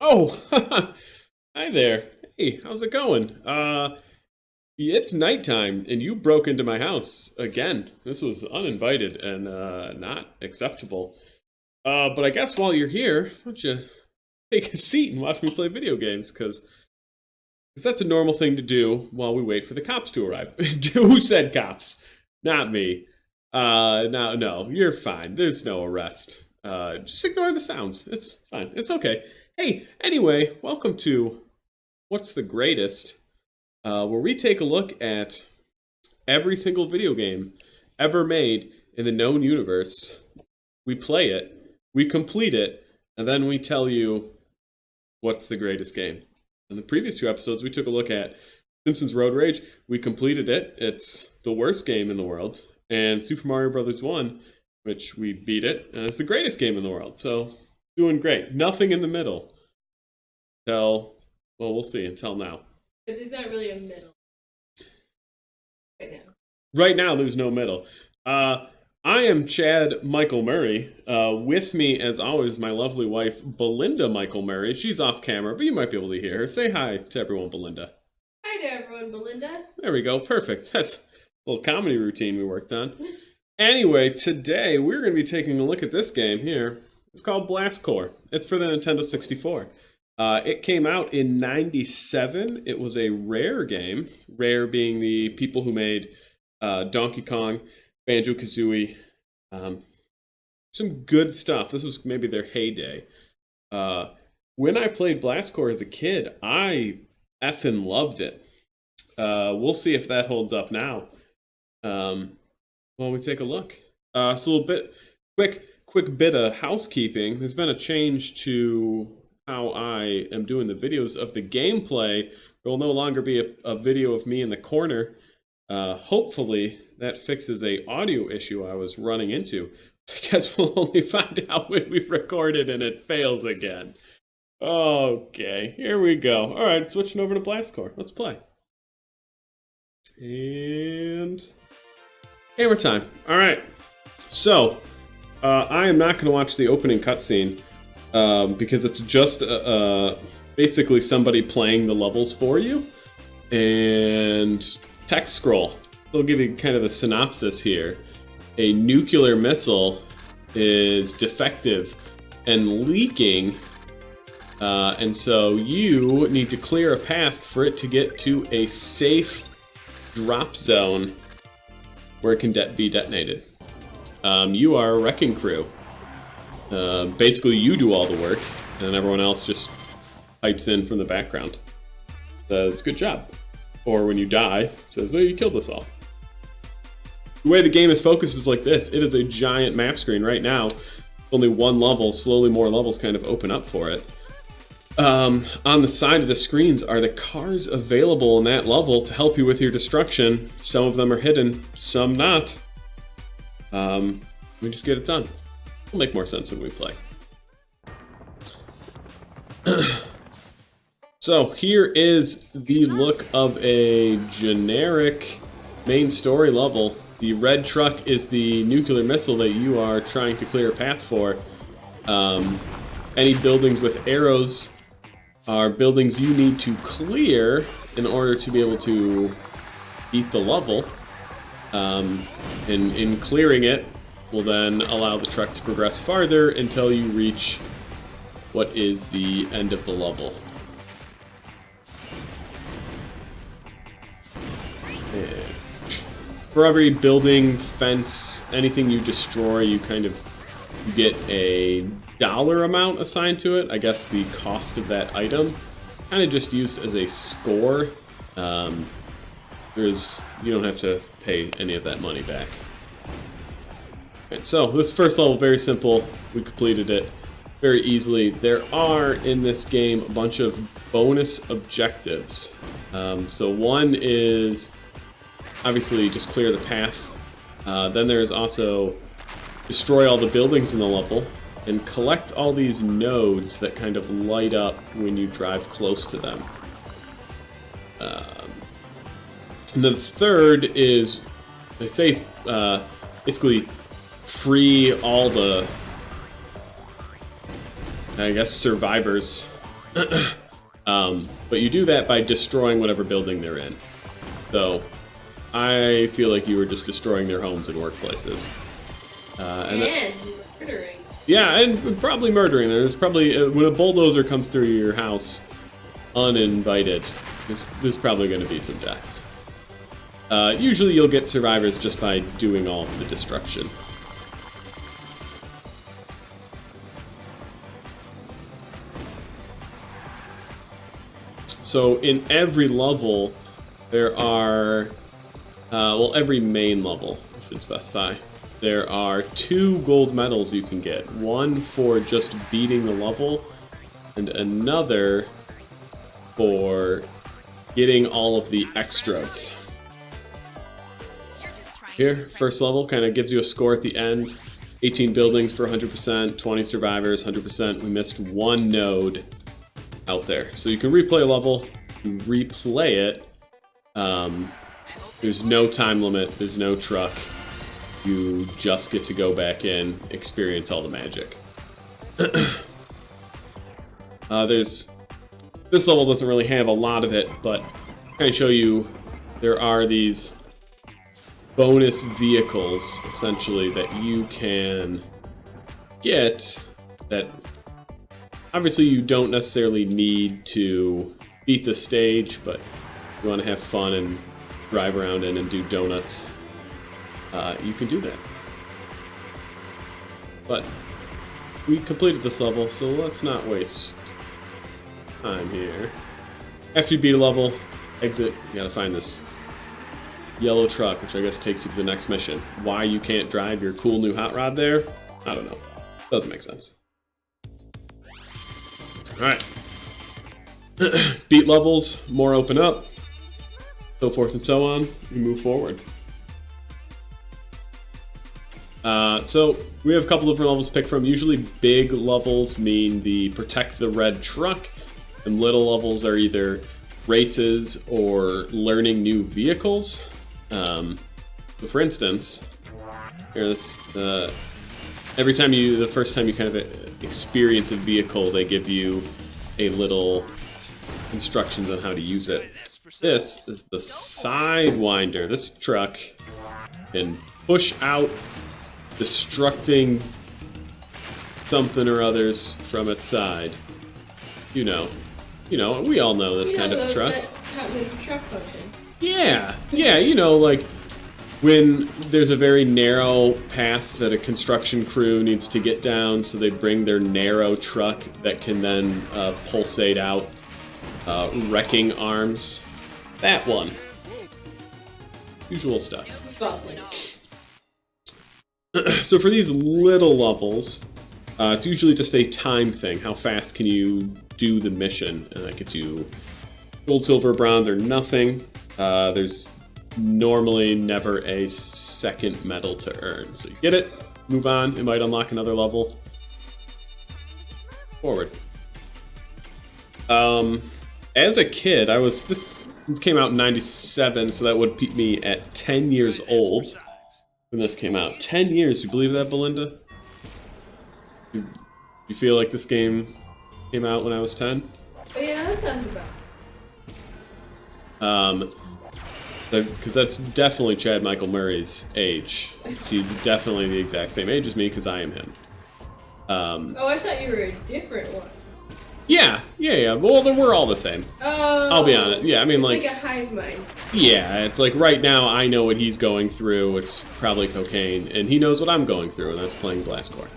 Oh, hi there. Hey, how's it going? It's nighttime and you broke into my house again. This was uninvited and not acceptable. But I guess while you're here, why don't you take a seat and watch me play video games? Because that's a normal thing to do while we wait for the cops to arrive. Who said cops? Not me. No, no, you're fine. There's no arrest. Just ignore the sounds. It's fine. It's okay. Hey, anyway, welcome to What's the Greatest, where we take a look at every single video game ever made in the known universe. We play it, we complete it, and then we tell you what's the greatest game. In the previous two episodes, we took a look at Simpsons Road Rage. We completed it. It's the worst game in the world. And Super Mario Bros. 1, which we beat it, and it's the greatest game in the world. So, doing great. Nothing in the middle. Well, we'll see until now. But there's not really a middle right now. Right now, there's no middle. I am Chad Michael Murray. With me, as always, my lovely wife, Belinda Michael Murray. She's off camera, but you might be able to hear her. Say hi to everyone, Belinda. Hi to everyone, Belinda. There we go. Perfect. That's a little comedy routine we worked on. Anyway, today we're going to be taking a look at this game here. It's called Blast Corps. It's for the Nintendo 64. It came out in '97. It was a Rare game. Rare being the people who made Donkey Kong, Banjo-Kazooie. Some good stuff. This was maybe their heyday. When I played Blast Corps as a kid, I effing loved it. We'll see if that holds up now. While we take a look. So a little bit, quick bit of housekeeping. There's been a change to how I am doing the videos of the gameplay. There will no longer be a video of me in the corner. Hopefully that fixes a audio issue I was running into. I guess we'll only find out when we record it and it fails again. Okay, here we go. All right, switching over to Blast Corps. Let's play. And hammer time. All right. So I am not going to watch the opening cutscene. Because it's just basically somebody playing the levels for you, and text scroll. They'll give you kind of the synopsis here. A nuclear missile is defective and leaking, and so you need to clear a path for it to get to a safe drop zone where it can be detonated. You are a wrecking crew. Basically, you do all the work, and everyone else just pipes in from the background. Says, good job. Or when you die, says, well, you killed us all. The way the game is focused is like this. It is a giant map screen right now. Only one level, slowly more levels kind of open up for it. On the side of the screens are the cars available in that level to help you with your destruction. Some of them are hidden, some not. We just get it done. It'll make more sense when we play. So here is the look of a generic main story level. The red truck is the nuclear missile that you are trying to clear a path for. Any buildings with arrows are buildings you need to clear in order to be able to beat the level. In clearing it, will then allow the truck to progress farther until you reach what is the end of the level. And for every building, fence, anything you destroy, you get a dollar amount assigned to it. I guess the cost of that item, kind of just used as a score. You don't have to pay any of that money back. Right, so this first level, very simple. We completed it very easily. There are in this game a bunch of bonus objectives. So one is obviously just clear the path. Then there's also destroy all the buildings in the level and collect all these nodes that kind of light up when you drive close to them. And the third is, they say, basically free all the, I guess, survivors But you do that by destroying whatever building they're in. So I feel like you were just destroying their homes and workplaces. And murdering. Yeah, and probably murdering. There's probably when a bulldozer comes through your house uninvited, there's probably going to be some deaths. Usually you'll get survivors just by doing all of the destruction. So in every level, there are, every main level, I should specify, there are 2 gold medals you can get. One for just beating the level, and another for getting all of the extras. Here, first level kind of gives you a score at the end. 18 buildings for 100%, 20 survivors, 100%. We missed 1 node out there. So you can replay a level, you replay it. There's no time limit, there's no truck. You just get to go back in, experience all the magic. This level doesn't really have a lot of it, but kind of show you there are these bonus vehicles, essentially, that you can get that obviously you don't necessarily need to beat the stage, but if you want to have fun and drive around in and do donuts, you can do that. But we completed this level, so let's not waste time here. After you beat a level, exit, you gotta find this yellow truck, which I guess takes you to the next mission. Why you can't drive your cool new hot rod there, I don't know. Doesn't make sense. Alright. Beat levels, more open up, so forth and so on. We move forward. So we have a couple different levels to pick from. Usually big levels mean the protect the red truck, and little levels are either races or learning new vehicles. So for instance, here's the first time you kind of experience a vehicle, they give you a little instructions on how to use it. This is the Sidewinder. This truck can push out destructing something or others from its side. You know, we all know this kind of truck. Truck function. Yeah, like when there's a very narrow path that a construction crew needs to get down, so they bring their narrow truck that can then pulsate out wrecking arms. That one. Usual stuff. So for these little levels, it's usually just a time thing. How fast can you do the mission? And that gets you gold, silver, bronze, or nothing. There's normally never a second medal to earn. So you get it, move on. It might unlock another level. Forward. As a kid, this came out in 97, so that would keep me at 10 years old when this came out. 10 years, you believe that, Belinda? You feel like this game came out when I was 10? Oh yeah, that sounds about. Because that's definitely Chad Michael Murray's age. He's definitely the exact same age as me, because I am him. Oh, I thought you were a different one. Yeah. Well, then we're all the same. Oh. I'll be honest. Yeah, I mean, like a hive mind. Yeah, it's like right now I know what he's going through. It's probably cocaine, and he knows what I'm going through, and that's playing Blastcore.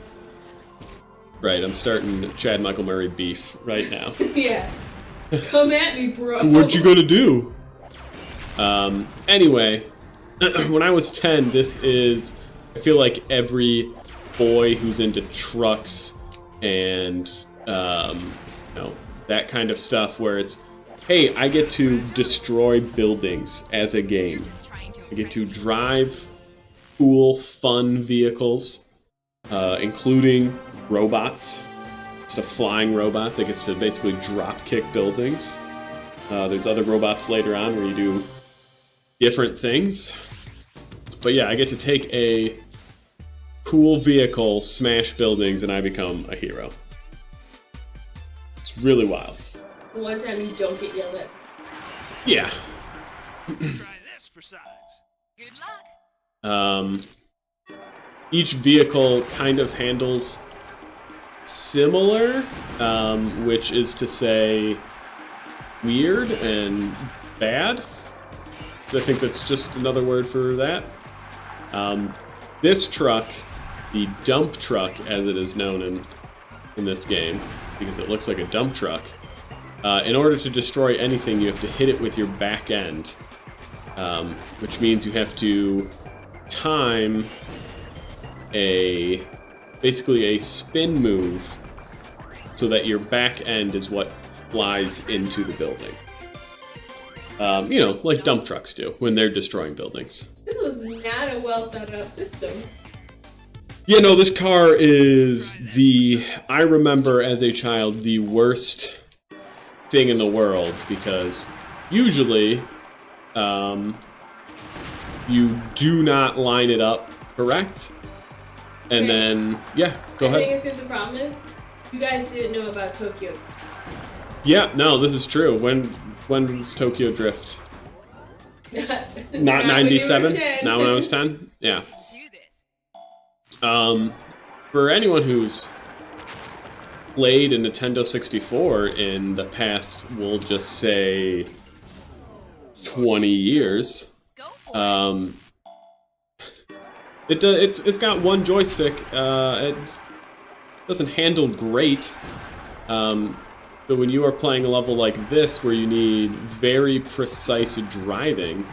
Right, I'm starting Chad Michael Murray beef right now. Yeah. Come at me, bro. What you gonna do? Anyway, when I was 10, I feel like every boy who's into trucks and, that kind of stuff where it's, hey, I get to destroy buildings as a game. I get to drive cool, fun vehicles, including robots. It's a flying robot that gets to basically drop kick buildings. There's other robots later on where you do different things. But yeah, I get to take a cool vehicle, smash buildings, and I become a hero. It's really wild. One time you don't get yelled at. Yeah. Try this for size. Good luck. Each vehicle kind of handles similar, which is to say weird and bad. So I think that's just another word for that. This truck, the dump truck as it is known in this game, because it looks like a dump truck, in order to destroy anything you have to hit it with your back end, which means you have to time basically a spin move so that your back end is what flies into the building. Like dump trucks do when they're destroying buildings. This was not a well thought out system. Yeah, no, this car is I remember as a child, the worst thing in the world, because usually you do not line it up correct. And then, yeah, go ahead. I think it's the problem is, you guys didn't know about Tokyo. Yeah, no, this is true. When was Tokyo Drift? Not Not 97? when you were 10. Not when I was 10? Yeah. Do this. For anyone who's played a Nintendo 64 in the past, we'll just say 20 years, Go for it. it's got one joystick. It doesn't handle great. So when you are playing a level like this, where you need very precise driving,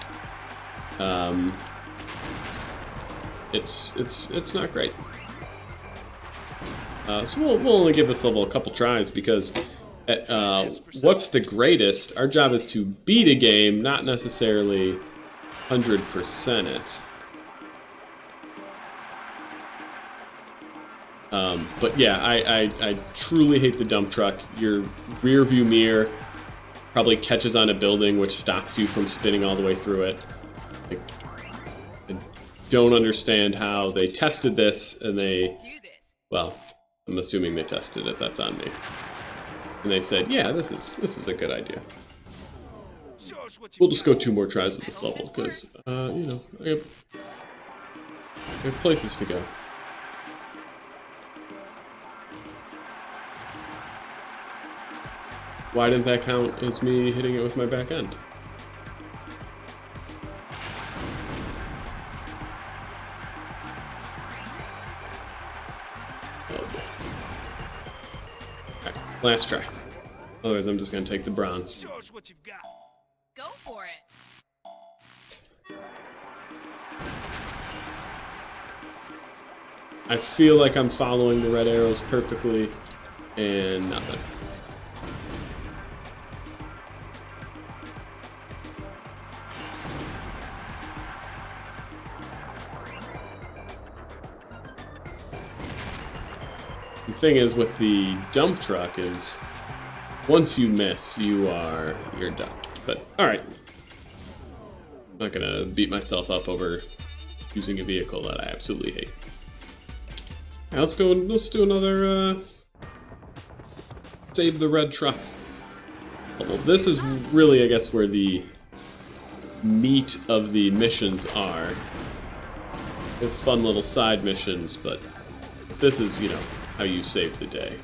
it's not great. So we'll only give this level a couple tries, because at what's the greatest, our job is to beat a game, not necessarily 100% it. But yeah, I truly hate the dump truck. Your rear view mirror probably catches on a building, which stops you from spinning all the way through it. I don't understand how they tested this, and Do this. well, I'm assuming they tested it, that's on me. And they said, yeah, this is a good idea. Show us what you We'll just got. go 2 more tries with this level, because, I have places to go. Why didn't that count as me hitting it with my back end? Oh boy. Alright, last try. Otherwise I'm just gonna take the bronze. Show us what you've got. Go for it. I feel like I'm following the red arrows perfectly, and nothing. The thing is with the dump truck is, once you miss, you're done. But alright. I'm not gonna beat myself up over using a vehicle that I absolutely hate. Alright, let's do another save the red truck. Well, this is really, I guess, where the meat of the missions are. They're fun little side missions, but this is, how you save the day.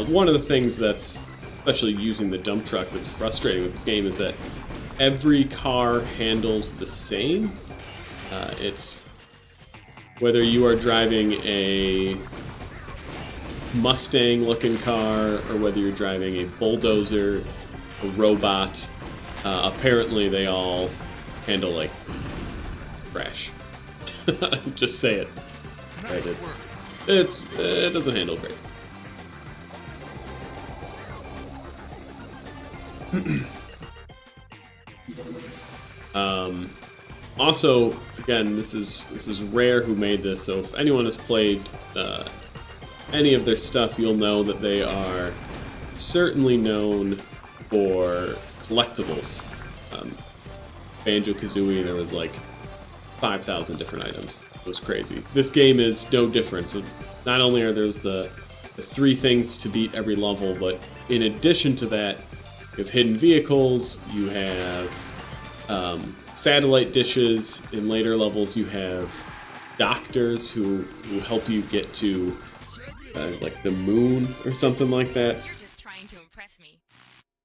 One of the things that's, especially using the dump truck, that's frustrating with this game is that every car handles the same. It's whether you are driving a Mustang-looking car or whether you're driving a bulldozer, a robot. Apparently, they all handle like trash. Just say it. Right? It doesn't handle great. Also, again, this is Rare who made this, so if anyone has played any of their stuff, you'll know that they are certainly known for collectibles. Banjo-Kazooie, there was like 5,000 different items. It was crazy. This game is no different. So not only are there the 3 things to beat every level, but in addition to that, you have hidden vehicles, you have satellite dishes. In later levels, you have doctors who help you get to like the moon or something like that. You're just trying to impress me.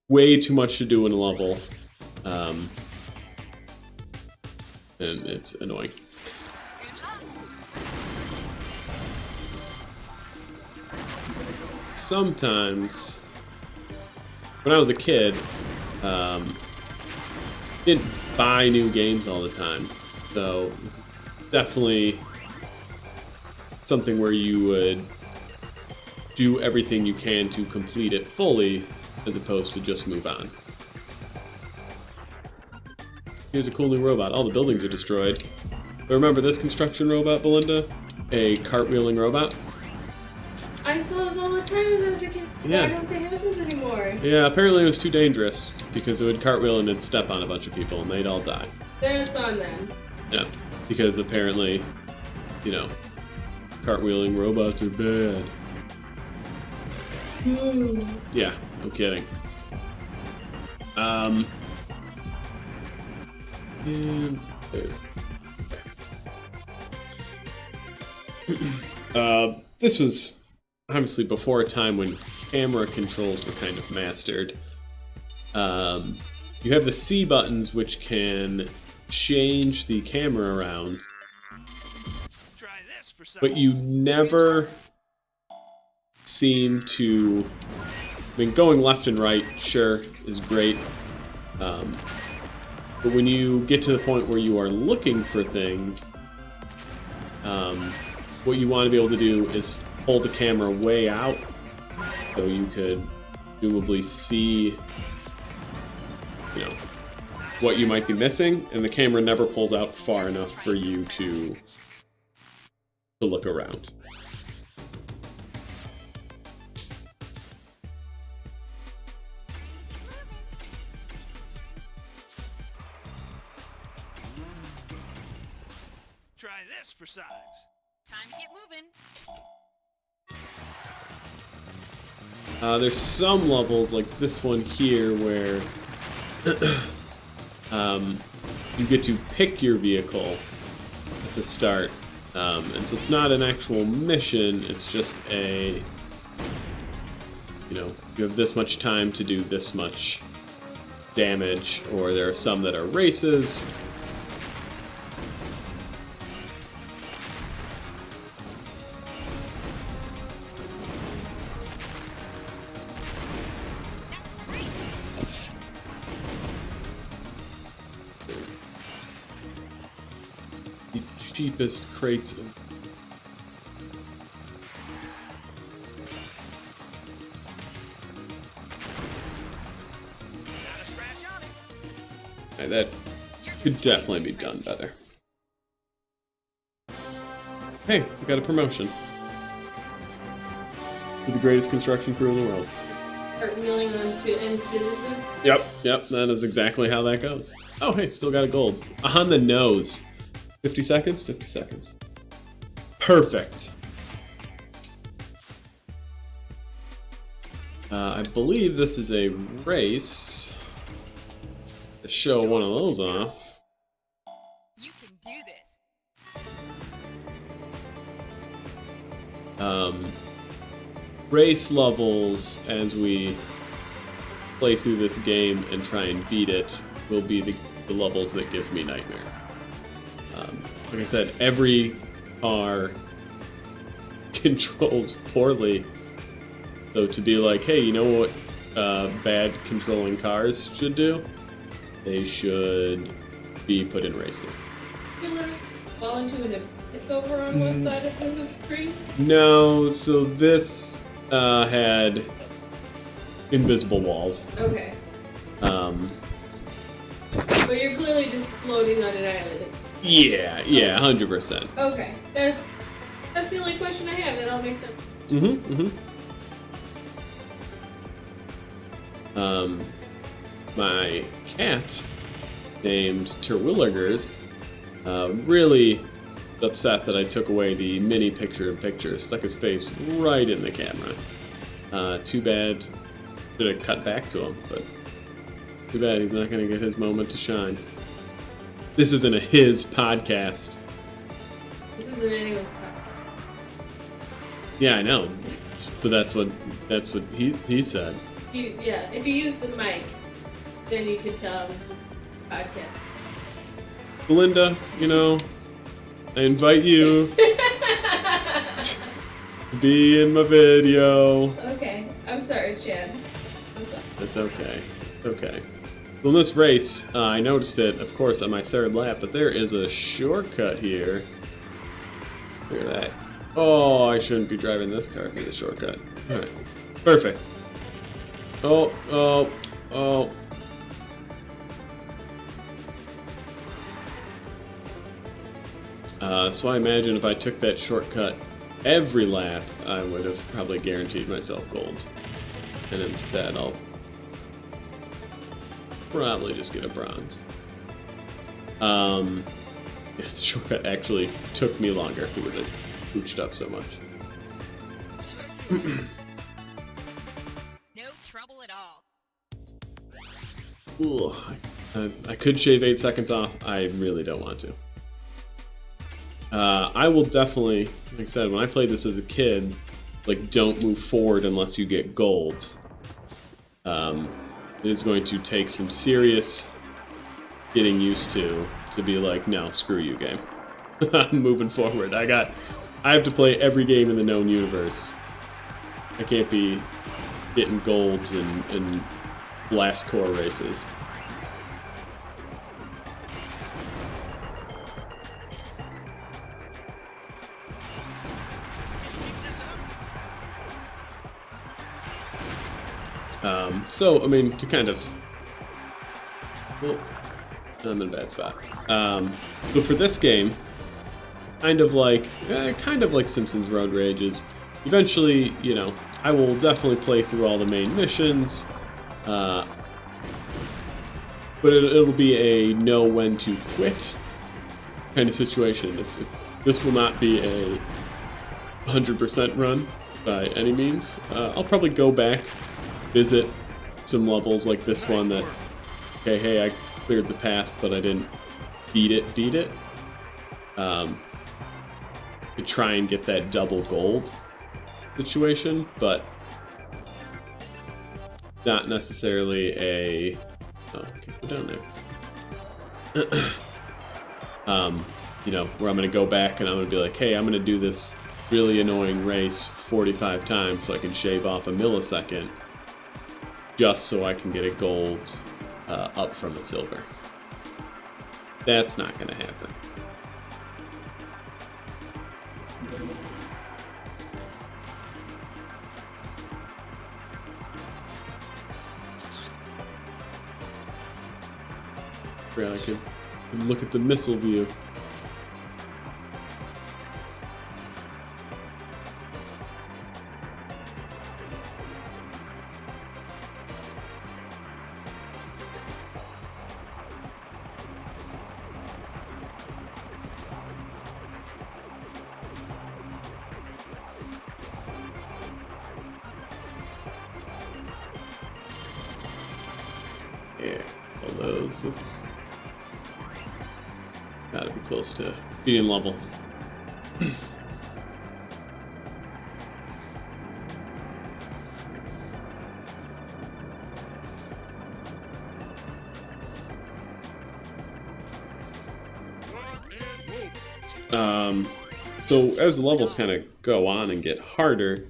Way too much to do in a level, and it's annoying. Good luck. Sometimes, when I was a kid, didn't buy new games all the time, so definitely something where you would do everything you can to complete it fully, as opposed to just move on. Here's a cool new robot. All the buildings are destroyed. But remember this construction robot, Belinda? A cartwheeling robot? I saw those all the time when I was a kid. Yeah. Why don't they have those anymore? Yeah, apparently it was too dangerous because it would cartwheel and it'd step on a bunch of people and they'd all die. Then it's on them. Yeah, because apparently, you know, cartwheeling robots are bad. Yeah, no kidding. And there's... this was obviously before a time when camera controls were kind of mastered. You have the C buttons, which can change the camera around, Try this for size. but you never seem to... I mean, going left and right, sure, is great. But when you get to the point where you are looking for things, what you want to be able to do is hold the camera way out so you could presumably see, you know, what you might be missing, and the camera never pulls out far enough for you to look around. Try this for size. Time to get moving. There's some levels, like this one here, where you get to pick your vehicle at the start. And so it's not an actual mission, it's just a, you know, you have this much time to do this much damage, or there are some that are races. The cheapest crates of... Got a scratch on it. that could definitely be done better. Hey, we got a promotion. To the greatest construction crew in the world. Start wheeling on to end citizens. Yep, that is exactly how that goes. Oh, hey, still got a gold. On the nose. 50 seconds? 50 seconds. Perfect. I believe this is a race to show one of those off. You can do this. Race levels, as we play through this game and try and beat it, will be the levels that give me nightmares. Like I said, every car controls poorly. So to be like, hey, you know what bad controlling cars should do? They should be put in races. You want to fall into an abyss over on one side of the screen? No, so this had invisible walls. Okay. But But you're clearly just floating on an island. yeah, 100%. Okay. That's the only question I have. That all makes sense. My cat, named Terwilligers, really upset that I took away the mini picture-in-picture. Stuck his face right in the camera. Too bad. Should have cut back to him, but too bad he's not going to get his moment to shine. This isn't a his podcast. This isn't anyone's podcast. Yeah, I know, but that's what he said. If you use the mic, then you could tell him podcast. Belinda, you know, I invite you to be in my video. Okay, I'm sorry, Chad. I'm sorry. That's okay. It's okay. Well, in this race, I noticed it, of course, on my third lap, but there is a shortcut here. Look at that. Oh, I shouldn't be driving this car through the shortcut. Alright. Perfect. Oh. So I imagine if I took that shortcut every lap, I would have probably guaranteed myself gold. And instead, I'll probably just get a bronze. Yeah, the shortcut actually took me longer because it pooched up so much. No trouble at all. Ooh, I could shave 8 seconds off. I really don't want to. I will definitely, like I said, when I played this as a kid, like, don't move forward unless you get gold. It is going to take some serious getting used to be like, no, screw you, game. I'm moving forward. I have to play every game in the known universe. I can't be getting golds in blast core races. So, I mean, to kind of... Well, I'm in a bad spot. So for this game, kind of like Simpsons Road Rages, eventually, you know, I will definitely play through all the main missions, but it'll be a know when to quit kind of situation. If this will not be a 100% run by any means. I'll probably go back, visit some levels like this one that, okay, hey, I cleared the path, but I didn't beat it. To try and get that double gold situation, but not necessarily a... Oh, okay, go down there. You know, where I'm going to go back and I'm going to be like, hey, I'm going to do this really annoying race 45 times so I can shave off a millisecond just so I can get a gold up from a silver. That's not going to happen. I could look at the missile view. Yeah, all those. This gotta be close to being level. So as the levels kind of go on and get harder,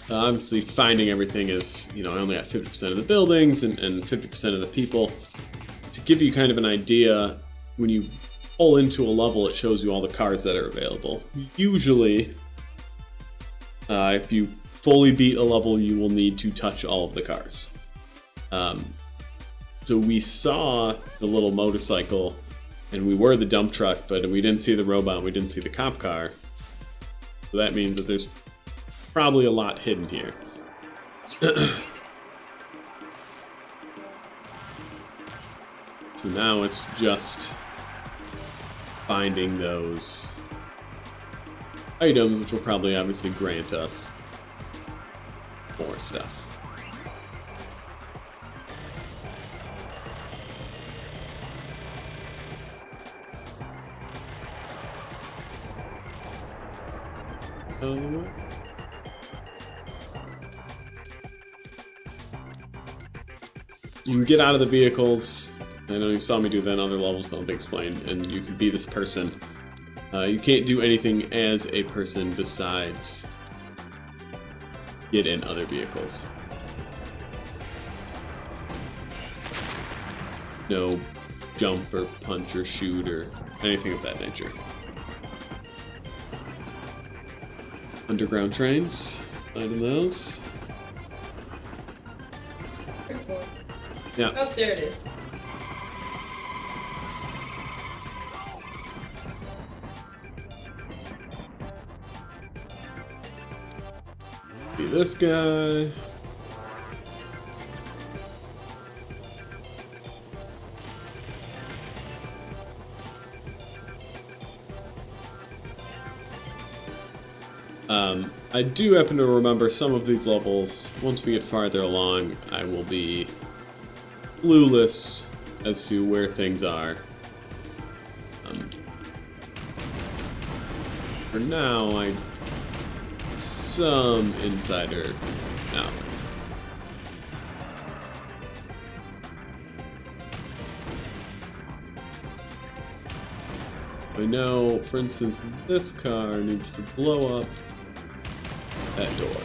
obviously finding everything is, you know, I only got 50% of the buildings and 50% of the people. To give you kind of an idea, when you pull into a level, it shows you all the cars that are available. Usually, if you fully beat a level, you will need to touch all of the cars. So we saw the little motorcycle, and we were the dump truck, but we didn't see the robot, we didn't see the cop car. So that means that there's probably a lot hidden here. So now it's just finding those items, which will probably obviously grant us more stuff. You can get out of the vehicles. I know you saw me do that in other levels, but I'll be explained. And you can be this person. You can't do anything as a person besides get in other vehicles. No jump or punch or shoot or anything of that nature. Underground trains, finding those. Yeah. Oh, there it is. Be this guy. I do happen to remember some of these levels. Once we get farther along, I will be clueless as to where things are. For now, I some insider knowledge. I know, for instance, this car needs to blow up that door.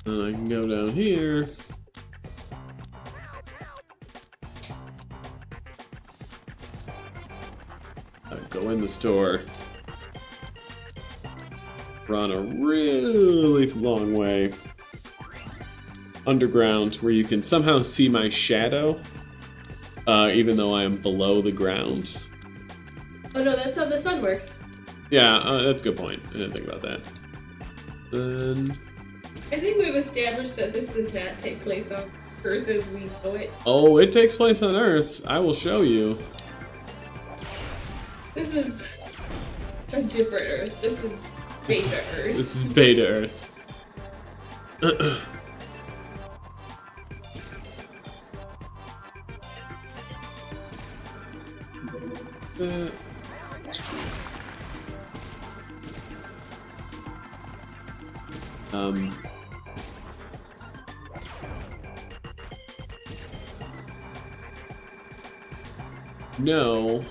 And I can go down here. Go in the store. Run a really long way underground where you can somehow see my shadow, even though I am below the ground. Oh no, that's how the sun works. Yeah, that's a good point. I didn't think about that. Then... I think we've established that this does not take place on Earth as we know it. Oh, it takes place on Earth. I will show you. This is a different Earth. This is Beta Earth. This is Beta Earth. No.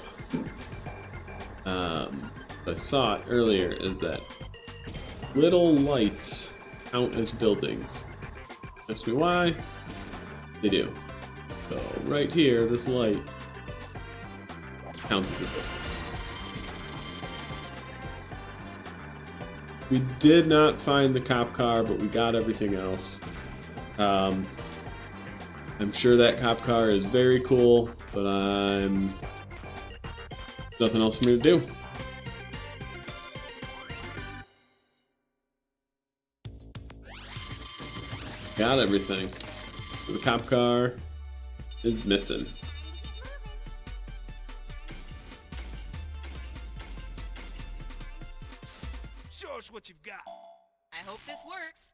I saw it earlier, is that little lights count as buildings. Ask me why? They do. So right here, this light counts as a building. We did not find the cop car, but we got everything else. I'm sure that cop car is very cool, but nothing else for me to do. Got everything. The cop car is missing. Show us what you've got. I hope this works.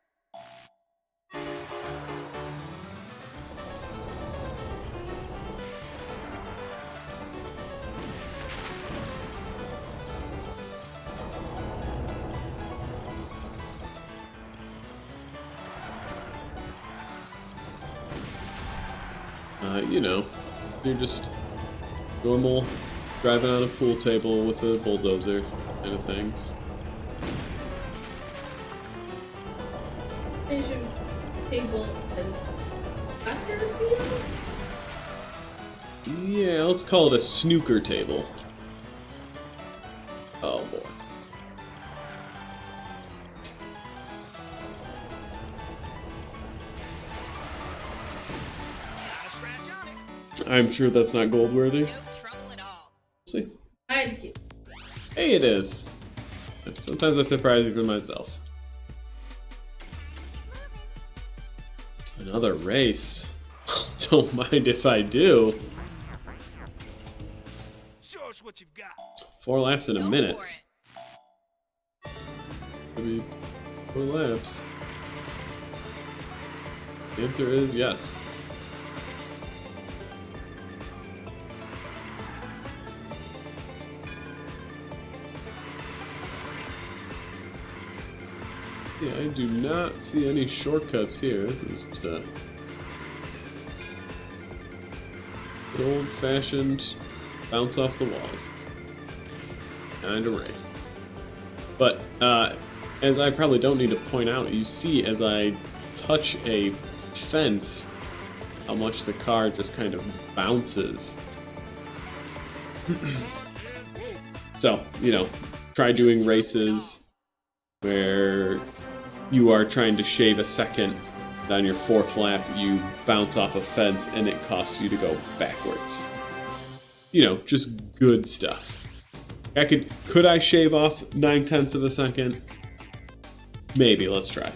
You know, you're just normal driving on a pool table with a bulldozer kind of things. Station table and soccer field? Yeah, let's call it a snooker table. Oh boy. Not a scratch on it. I'm sure that's not gold worthy. No trouble at all. See. I do. Hey, it is. Sometimes I surprise even myself. Another race. Don't mind if I do. Show us what you've got. 4 laps in a Go minute. for it. Could be 4 laps. The answer is yes. Yeah, I do not see any shortcuts here. This is just a good old-fashioned bounce off the walls kind of race. But as I probably don't need to point out, you see as I touch a fence how much the car just kind of bounces. So, you know, try doing races where you are trying to shave a second, and on your 4th lap you bounce off a fence and it costs you to go backwards. You know, just good stuff. Could I shave off 9/10 of a second? Maybe, let's try.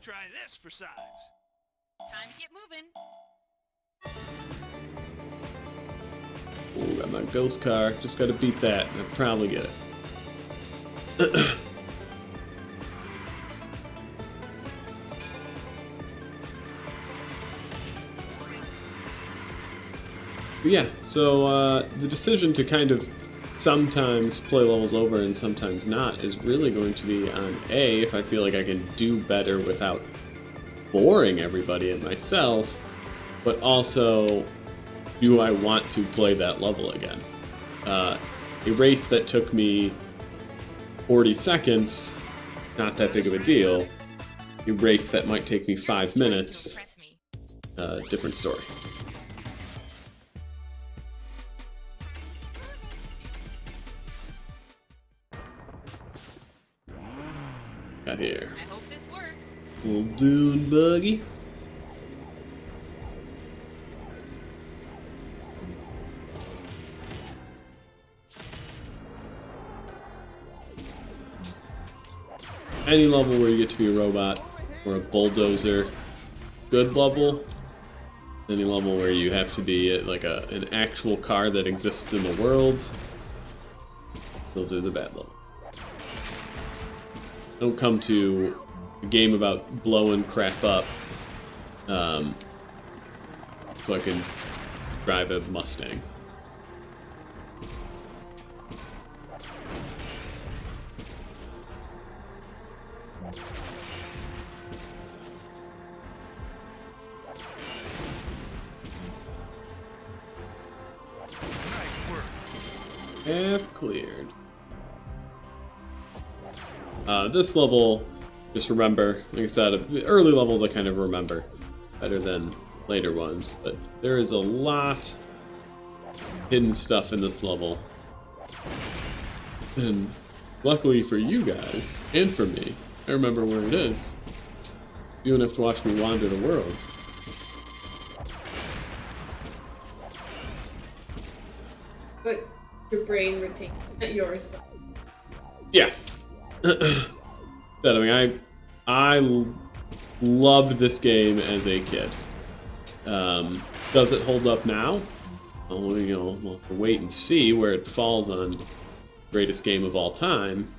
Try this for size. Time to get moving. Ooh, got my ghost car. Just gotta beat that, and I'll probably get it. But yeah, so the decision to kind of sometimes play levels over and sometimes not is really going to be on A, if I feel like I can do better without boring everybody and myself, but also, do I want to play that level again? A race that took me 40 seconds, not that big of a deal. A race that might take me 5 minutes, Impress me. different story. Got here. I hope this works. Little dune buggy. Any level where you get to be a robot or a bulldozer, good level. Any level where you have to be like an actual car that exists in the world, those are the bad levels. Don't come to a game about blowing crap up so I can drive a Mustang. Nice work. Half cleared. This level, just remember, like I said, the early levels I kind of remember better than later ones, but there is a lot hidden stuff in this level. And luckily for you guys, and for me, I remember where it is. You don't have to watch me wander the world. But your brain retains, not yours. But Yeah. But, I mean, I loved this game as a kid. Does it hold up now? Well, you know, we'll have to wait and see where it falls on greatest game of all time.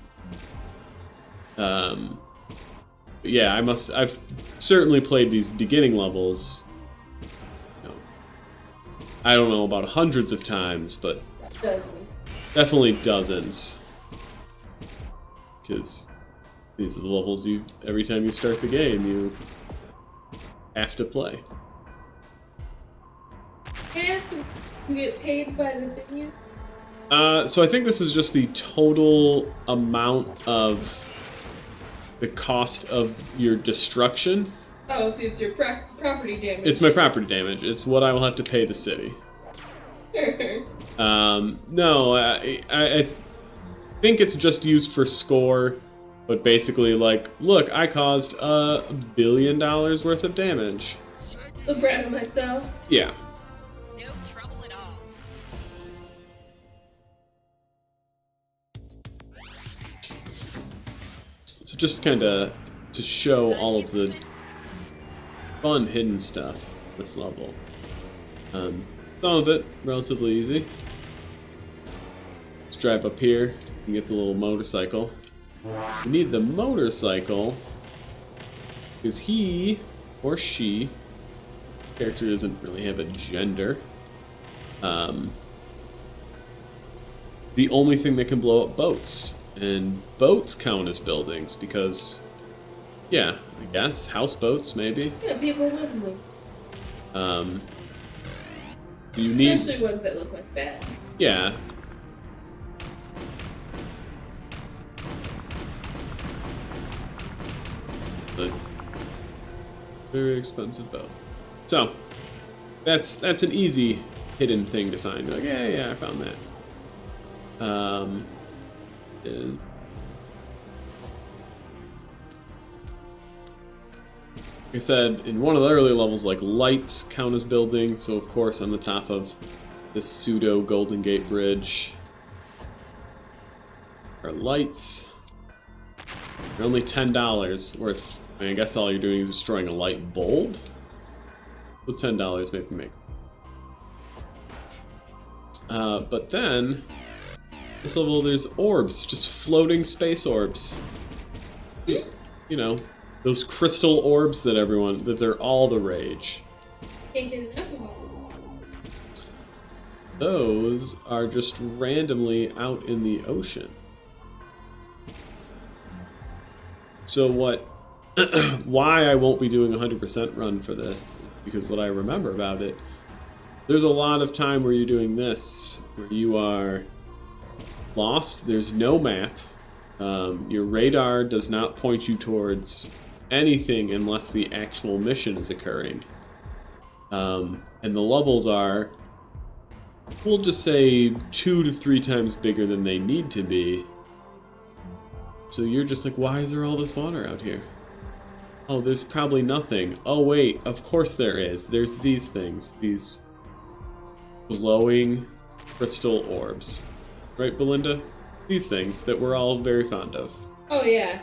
But yeah, I've certainly played these beginning levels. You know, I don't know about hundreds of times, but definitely dozens. Because these are the levels every time you start the game, you have to play. can I ask if you get paid by the thing you? So I think this is just the total amount of the cost of your destruction. Oh, so it's your property damage. It's my property damage. It's what I will have to pay the city. No, I think it's just used for score, but basically, like, look, I caused $1 billion worth of damage. So proud of myself. Yeah. No trouble at all. So just kind of to show Time all to of get the moving. fun hidden stuff this level. Some of it relatively easy. drive up here and get the little motorcycle. We need the motorcycle because he or she, character doesn't really have a gender. The only thing that can blow up boats, and boats count as buildings because, yeah, I guess houseboats maybe. Yeah, people live in them. You need, Especially ones that look like that. yeah. A very expensive boat. So that's an easy hidden thing to find. Like, yeah, I found that. Is like I said, in one of the early levels, like lights count as buildings. So of course, on the top of this pseudo Golden Gate Bridge are lights. They're only $10 worth. I mean, I guess all you're doing is destroying a light bulb. So $10 maybe make. But then, this level there's orbs, just floating space orbs. You know, those crystal orbs that they're all the rage. Can't get enough of them. Those are just randomly out in the ocean. So why I won't be doing a 100% run for this, because what I remember about it, there's a lot of time where you're doing this, where you are lost, there's no map, your radar does not point you towards anything unless the actual mission is occurring. And the levels are, we'll just say 2 to 3 times bigger than they need to be. So you're just like, why is there all this water out here? Oh, there's probably nothing. Oh wait, of course there is. There's these things, these glowing crystal orbs. Right, Belinda? These things that we're all very fond of. Oh yeah.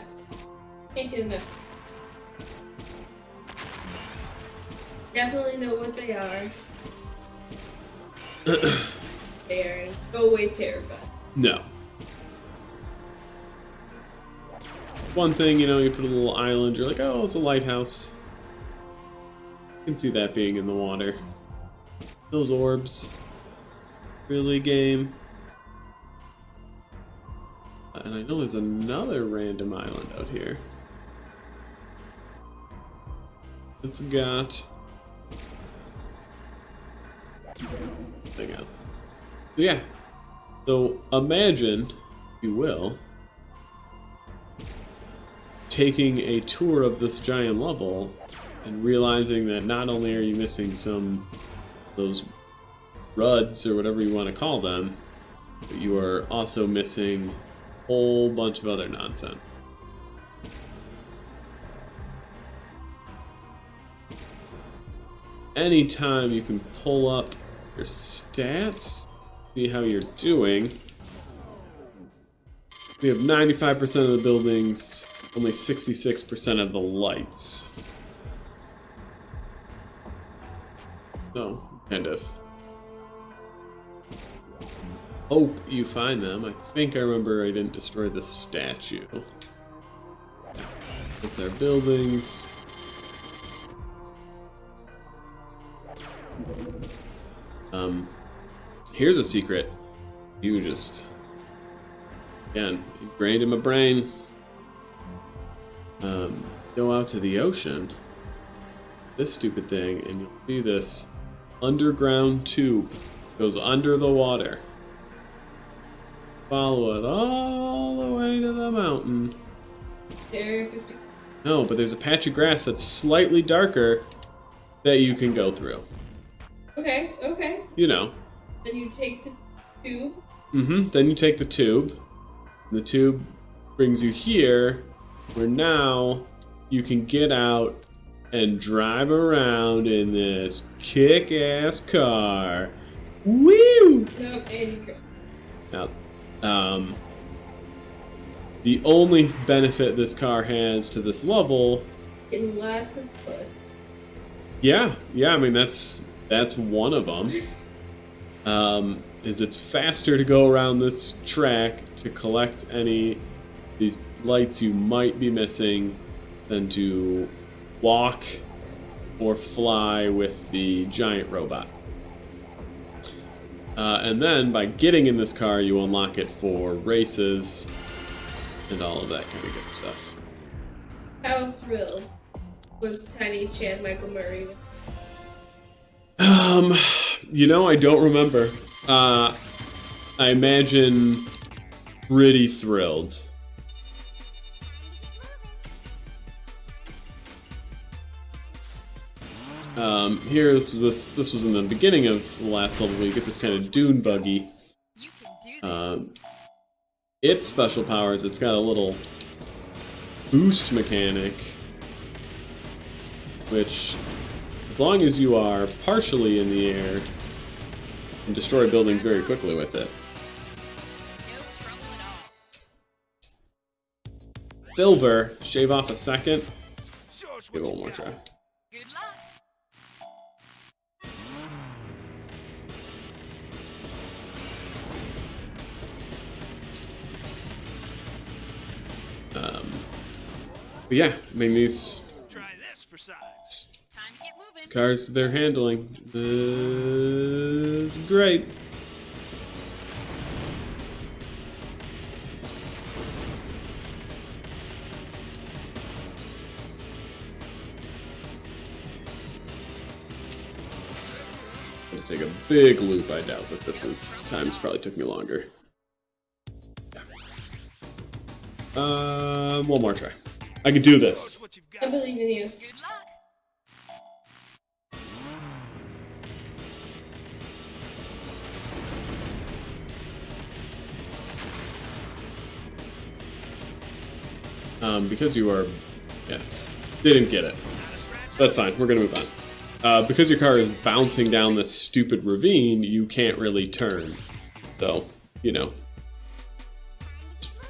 Can't get enough. Definitely know what they are. They are in no way terrified. No. One thing, you know, you put a little island, you're like, oh, it's a lighthouse. You can see that being in the water. Those orbs. Really, game? And I know there's another random island out here. It's got... thing out. So yeah. So imagine, if you will, taking a tour of this giant level and realizing that not only are you missing some of those ruds or whatever you want to call them, but you are also missing a whole bunch of other nonsense. Anytime you can pull up your stats, see how you're doing. We have 95% of the buildings, only 66% of the lights. So, kind of hope you find them. I think I remember I didn't destroy the statue. That's our buildings. Here's a secret. You just, again, ingrained in my brain. Go out to the ocean, this stupid thing, and you'll see this underground tube goes under the water. Follow it all the way to the mountain. Area 50. No, but there's a patch of grass that's slightly darker that you can go through. Okay. You know. Then you take the tube. Then you take the tube. And the tube brings you here, where now you can get out and drive around in this kick-ass car. Woo! Nope, and you Now, the only benefit this car has to this level, get lots of puss. yeah, I mean that's one of them. is it's faster to go around this track to collect any of these lights you might be missing than to walk or fly with the giant robot. And then by getting in this car, you unlock it for races and all of that kind of good stuff. How thrilled was tiny Chad Michael Murray? I don't remember. I imagine pretty thrilled. Here, this was in the beginning of the last level. Where you get this kind of dune buggy. You can do this. Its special powers. It's got a little boost mechanic, which, as long as you are partially in the air, can destroy buildings very quickly with it. No trouble at all. Silver, shave off a second. Show us Give what it one you more got. try. Good luck. But yeah, I mean, these Try this for size. Time to get moving. cars they're handling is great. I'm gonna take a big loop. I doubt that this is times probably took me longer. Yeah. One more try. I can do Show this. us what you've I got. believe in you. Good luck. Because you are, yeah, didn't get it. That's fine. We're gonna move on. Because your car is bouncing down this stupid ravine, you can't really turn. So,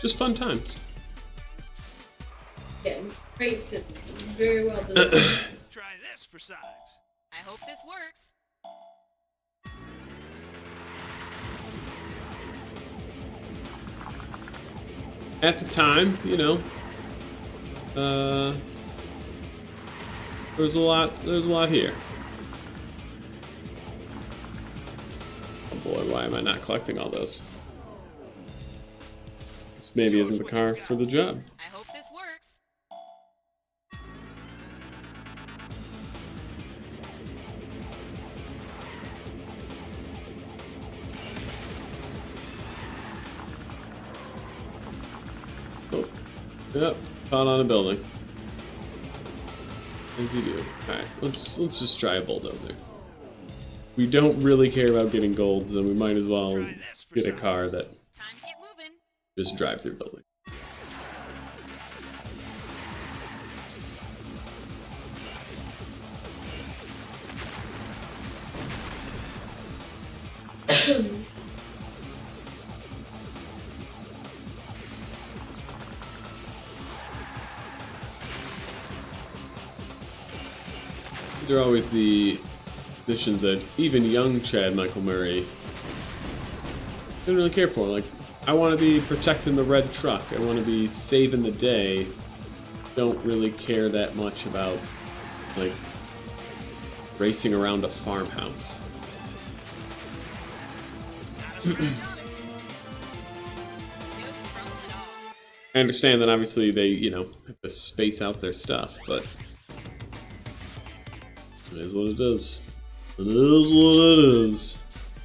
just fun times. Yeah, great system. Very well done. Try this for size. I hope this works. At the time, there's a lot here. Oh boy, why am I not collecting all this? This maybe isn't the car for the job. I hope this works. Oh, yep, caught on a building. As you do. Alright, let's just try a bulldozer. We don't really care about getting gold, then we might as well Try this for get a size. car that Time to get moving. just drive through buildings. These are always the missions that even young Chad Michael Murray didn't really care for. Like, I want to be protecting the red truck. I want to be saving the day. Don't really care that much about, like, racing around a farmhouse. Not a scratch on it. No trouble at all. I understand that obviously they, have to space out their stuff, but it is what it is. It is what it is.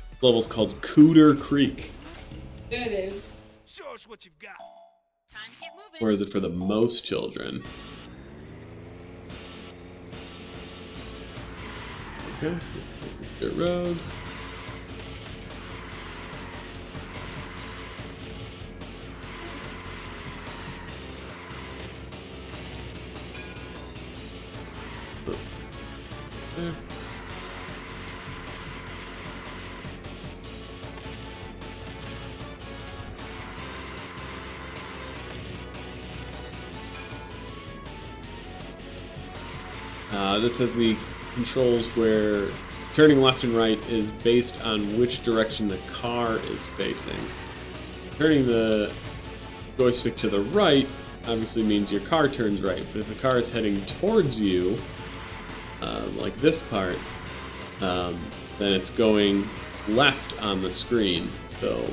This level's called Cooter Creek. There it is. Show us what you've got. Time to get moving. Or is it for the most children? Okay, let's take this dirt road. There. This has the controls where turning left and right is based on which direction the car is facing. Turning the joystick to the right obviously means your car turns right, but if the car is heading towards you, like this part, then it's going left on the screen. So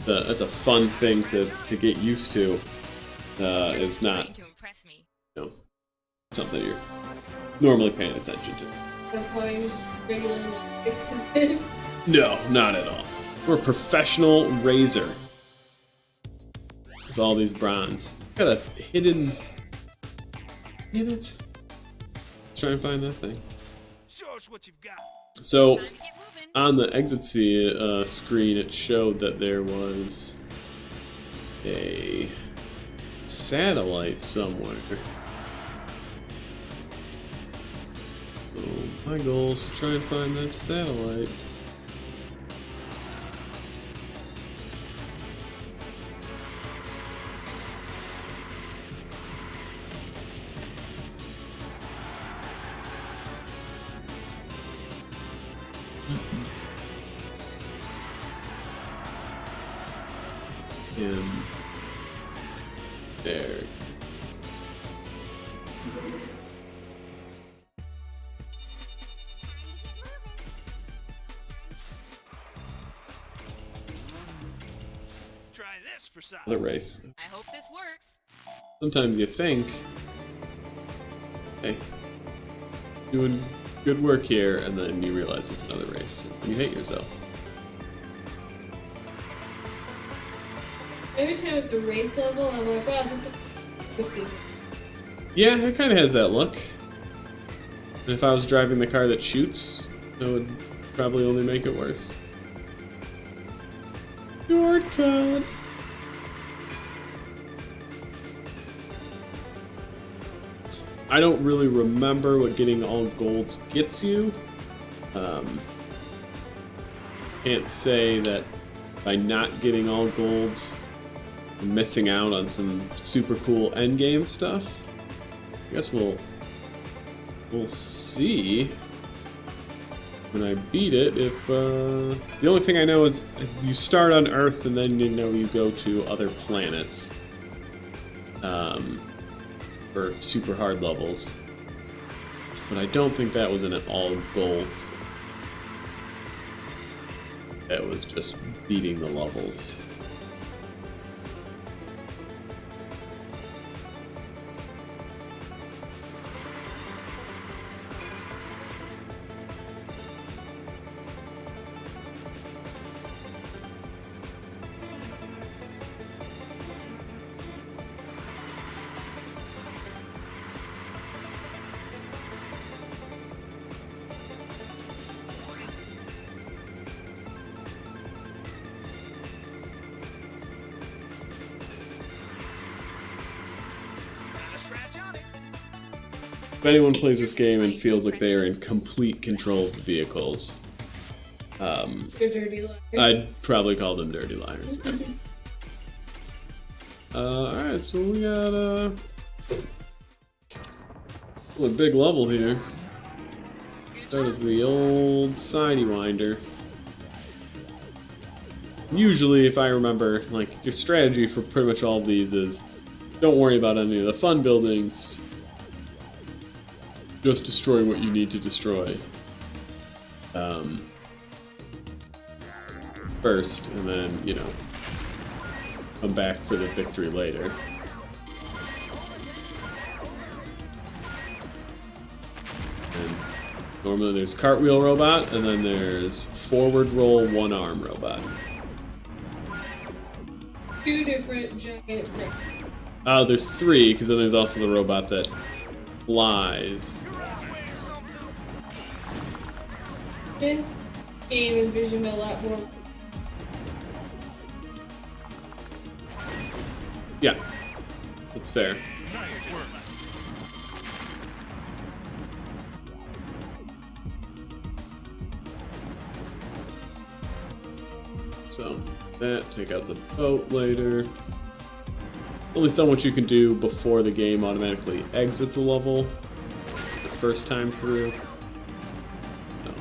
that's a fun thing to get used to. It's not, To impress me. you know, something you're normally paying attention to. That's how you regularly fix this. No, not at all. We're a professional racer. With all these bronze. Got a hidden... Damn it. Let's try and find that thing. Show us what you've got. So, Time to get moving. on the exit screen, it showed that there was a satellite somewhere. So my goal is to try and find that satellite. And there. Try this for size. The race. I hope this works. Sometimes you think, hey, doing good work here, and then you realize it's another race. And you hate yourself. Every time it's a race level, I'm like, wow, this is risky. Yeah, it kind of has that look. And if I was driving the car that shoots, it would probably only make it worse. Shortcut! I don't really remember what getting all golds gets you. Can't say that by not getting all golds, I'm missing out on some super cool endgame stuff. I guess we'll see when I beat it. If the only thing I know is you start on Earth and then you go to other planets for super hard levels. But I don't think that was an all gold. That was just beating the levels. If anyone plays this game and feels like they are in complete control of the vehicles, You're dirty liars. I'd probably call them dirty liars. Yeah. Alright, so we got a big level here. That is the old Sidewinder. Usually, if I remember, like, your strategy for pretty much all of these is don't worry about any of the fun buildings. Just destroy what you need to destroy first, and then, come back for the victory later. And normally there's cartwheel robot, and then there's forward roll one arm robot. Two different giant things. There's three, because then there's also the robot that flies. This game envisioned a lot more. Yeah, that's fair. So, that, take out the boat later. Only so much you can do before the game automatically exit the level the first time through. So,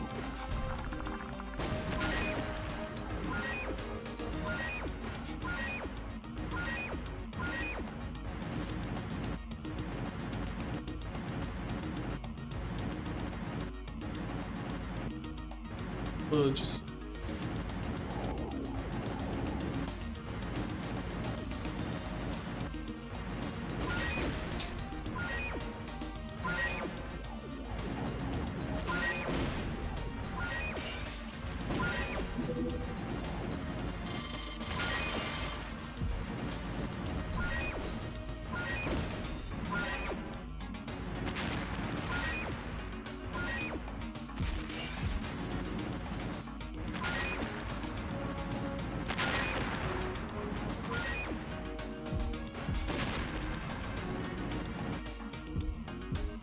Just...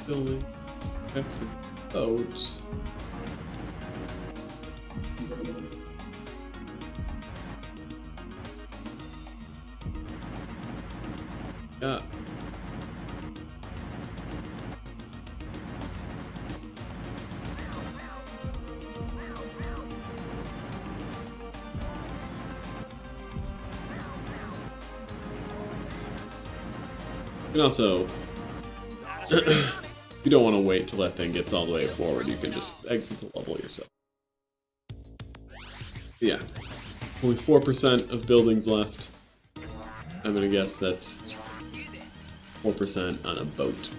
building extra boats. Yeah. And also, you don't want to wait till that thing gets all the way forward. You can just exit the level yourself. Yeah. Only 4% of buildings left. I'm gonna guess that's You can do this. 4% on a boat.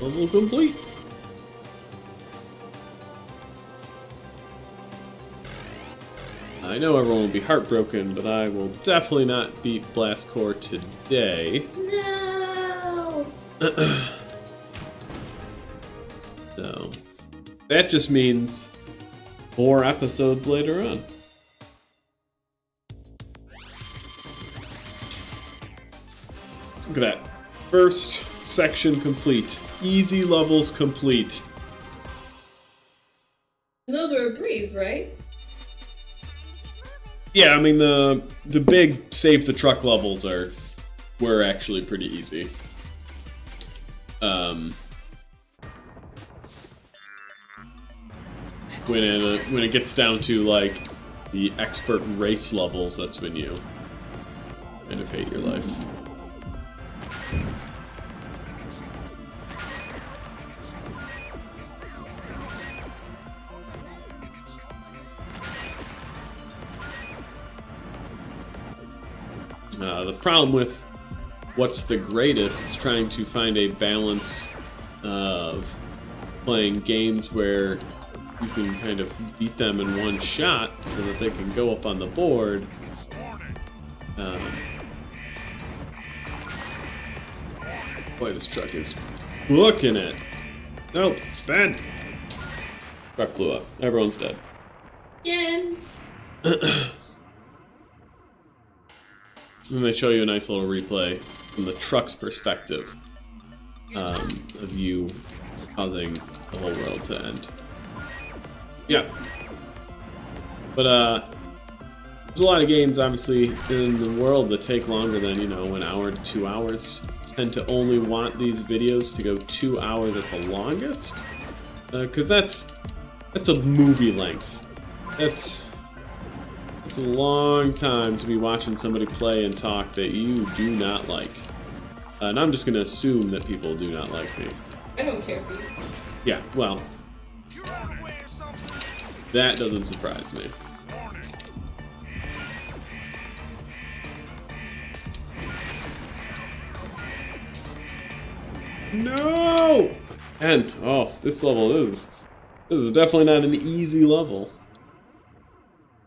Level complete. I know everyone will be heartbroken, but I will definitely not beat Blast Core today. No! So, that just means 4 episodes later on. Look at that. First section complete. Easy levels complete. And those were a breeze, right? Yeah, I mean the big save the truck levels were actually pretty easy. When it gets down to like the expert race levels, that's when you kind of hate your life. The problem with what's the greatest is trying to find a balance of playing games where you can kind of beat them in one shot so that they can go up on the board. Boy, this truck is looking at. Nope, spin! Truck blew up. Everyone's dead. Again. And they show you a nice little replay from the truck's perspective of you causing the whole world to end. Yeah. But there's a lot of games, obviously, in the world that take longer than, 1 hour to 2 hours. Tend to only want these videos to go 2 hours at the longest. Because that's a movie length. It's a long time to be watching somebody play and talk that you do not like. And I'm just going to assume that people do not like me. I don't care for you. Yeah, well, You're on the way or something? that doesn't surprise me. Warning. No! And, this level is definitely not an easy level.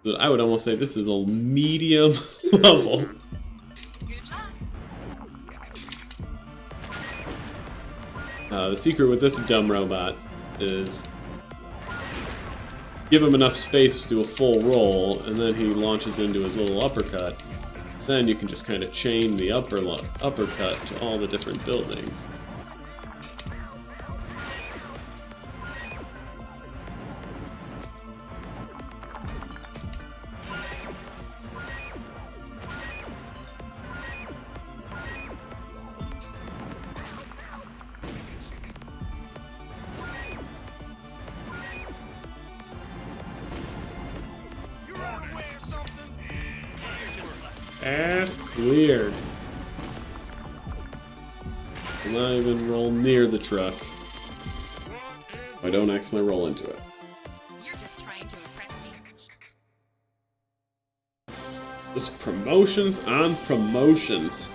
But I would almost say this is a medium level. Good luck. The secret with this dumb robot is give him enough space to do a full roll, and then he launches into his little uppercut. Then you can just kind of chain the uppercut to all the different buildings. You're unaware of something? Path cleared. Will not even roll near the truck. I don't accidentally roll into it. You're just trying to impress me. Just promotions on promotions.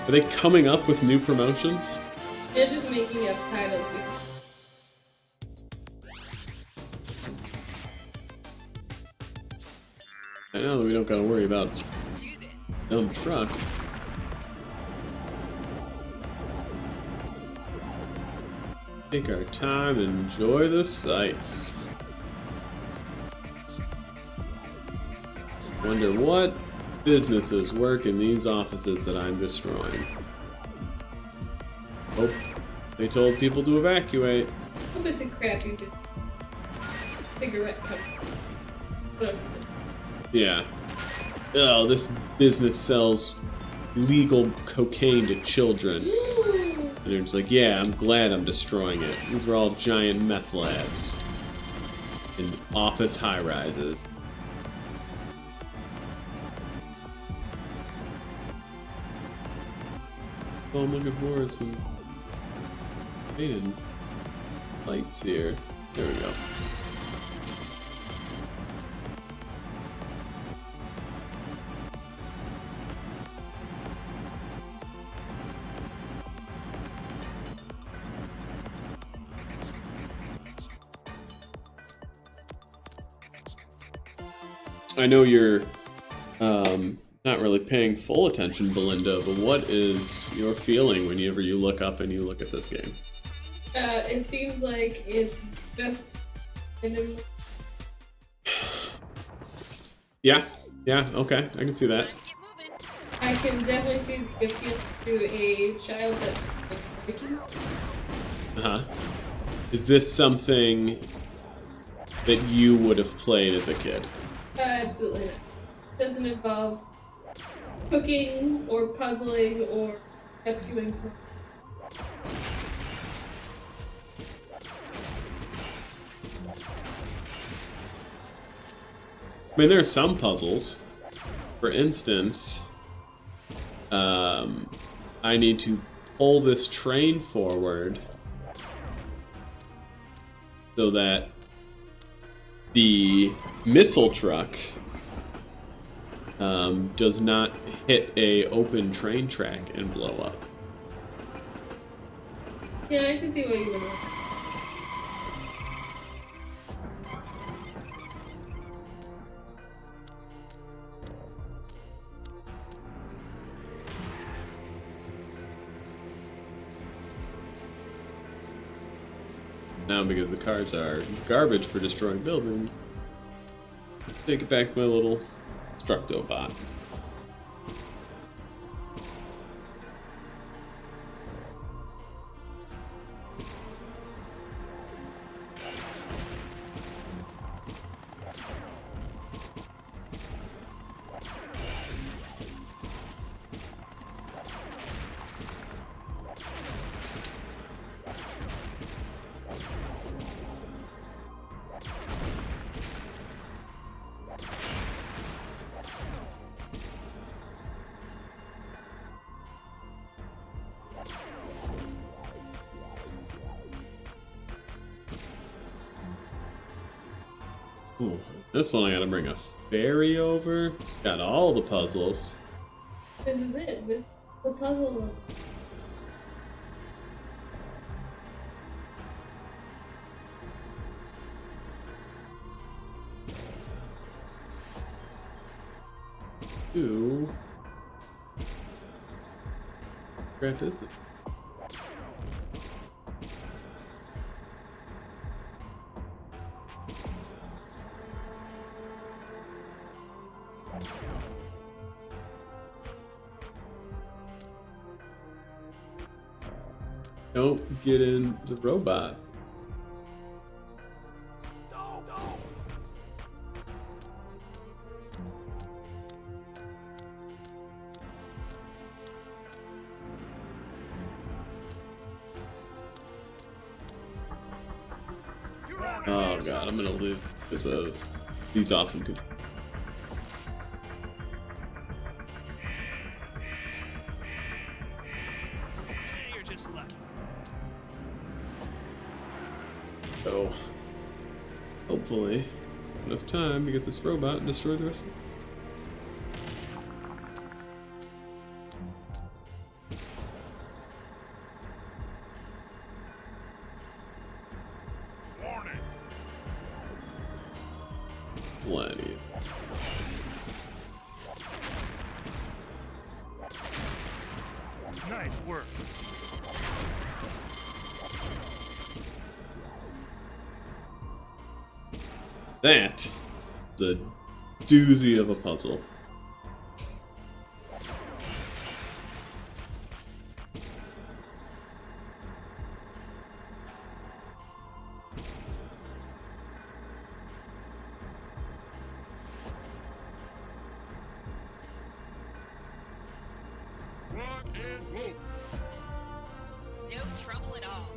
Are they coming up with new promotions? They're just making up titles. I know that we don't gotta worry about Do this. dumb truck. Take our time and enjoy the sights. Wonder what businesses work in these offices that I'm destroying. Oh, they told people to evacuate. Look at the crappy cigarette company. Whatever. Yeah. Oh, this business sells legal cocaine to children. And they're just like, yeah, I'm glad I'm destroying it. These were all giant meth labs. In office high-rises. All I'm looking for is some painted lights here. There we go. I know you're not really paying full attention, Belinda, but what is your feeling whenever you look up and you look at this game? It seems like it's just random. Yeah, okay, I can see that. Time to get moving. I can definitely see the appeal to a child that's breaking. Uh-huh. Is this something that you would have played as a kid? Absolutely not. Doesn't involve cooking or puzzling or rescuing someone. I mean, there are some puzzles. For instance, I need to pull this train forward so that the missile truck does not hit a open train track and blow up. Yeah, I can see what you mean. Now, because the cars are garbage for destroying buildings, take it back to my little Structo bot. Ooh, this one I gotta bring a ferry over. It's got all the puzzles. This is it. This is the puzzle. Ooh. Crap is it? Don't get in the robot. Go, go. You're out of Oh here, god, I'm gonna live as these awesome people. You're just lucky. So, hopefully, enough time to get this robot and destroy the rest of them. Warning. Plenty. Nice work. That is a doozy of a puzzle. Rock and roll. No trouble at all.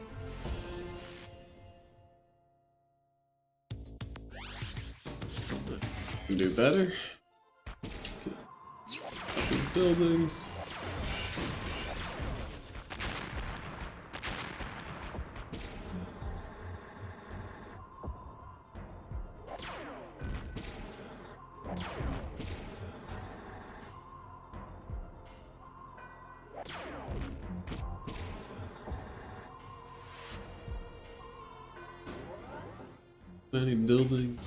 Can do better. You Up these buildings. Many buildings.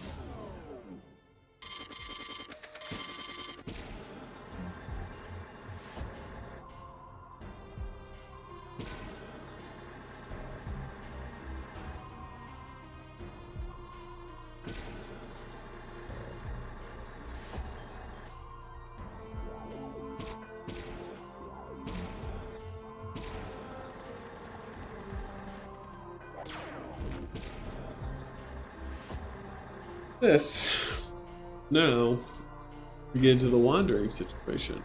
This. Now, we get into the wandering situation.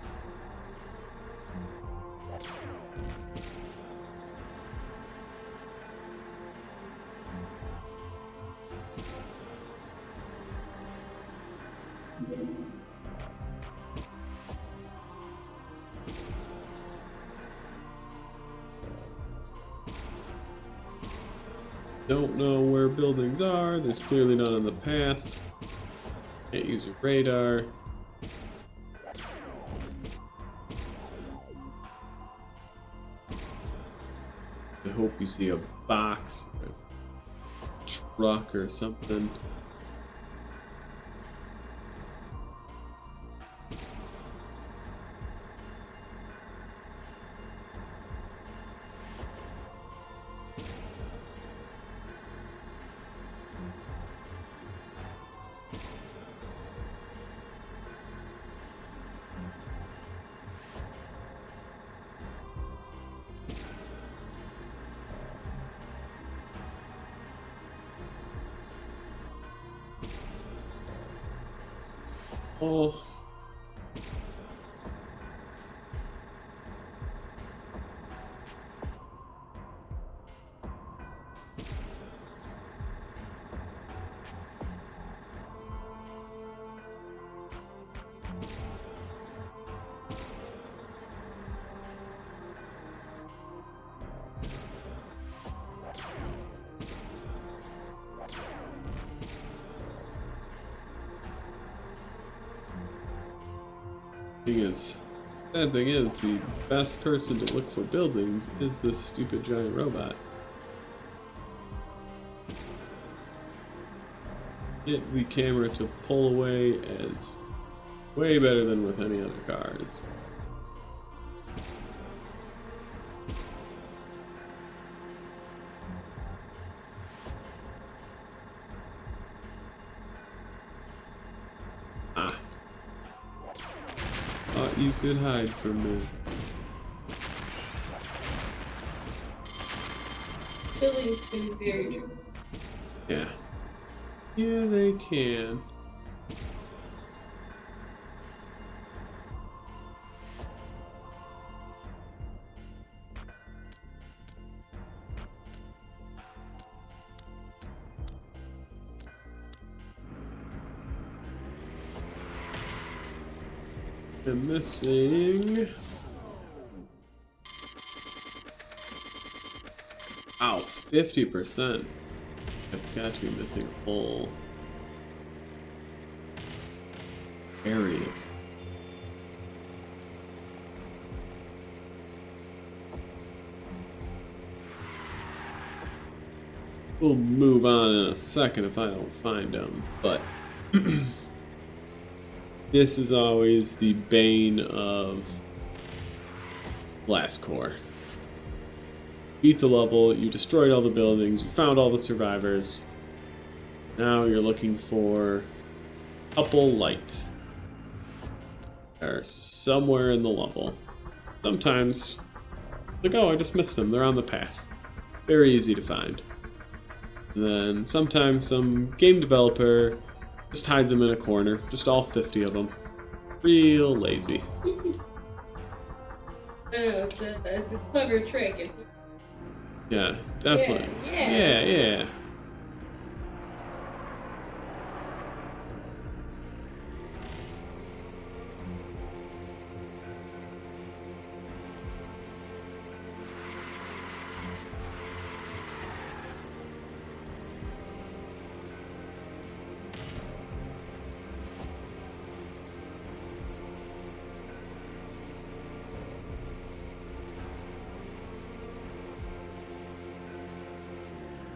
Don't know where buildings are. There's clearly none on the path. Can't use your radar. I hope you see a box or a truck or something. Oh. Sad thing is, the best person to look for buildings is this stupid giant robot. Get the camera to pull away is way better than with any other cars. Ah. Thought you could hide from me. Buildings can be very true. Yeah. Yeah, they can. I'm missing. Ow, 50%. I've got to be missing a whole area. We'll move on in a second if I don't find them, but this is always the bane of Blast Corps. Beat the level, you destroyed all the buildings, you found all the survivors. Now you're looking for a couple lights. They're somewhere in the level. Sometimes, like, oh, I just missed them, they're on the path. Very easy to find. And then sometimes some game developer just hides them in a corner, just all 50 of them. Real lazy. I don't know, it's a clever trick. It's Yeah, definitely. Yeah. Yeah.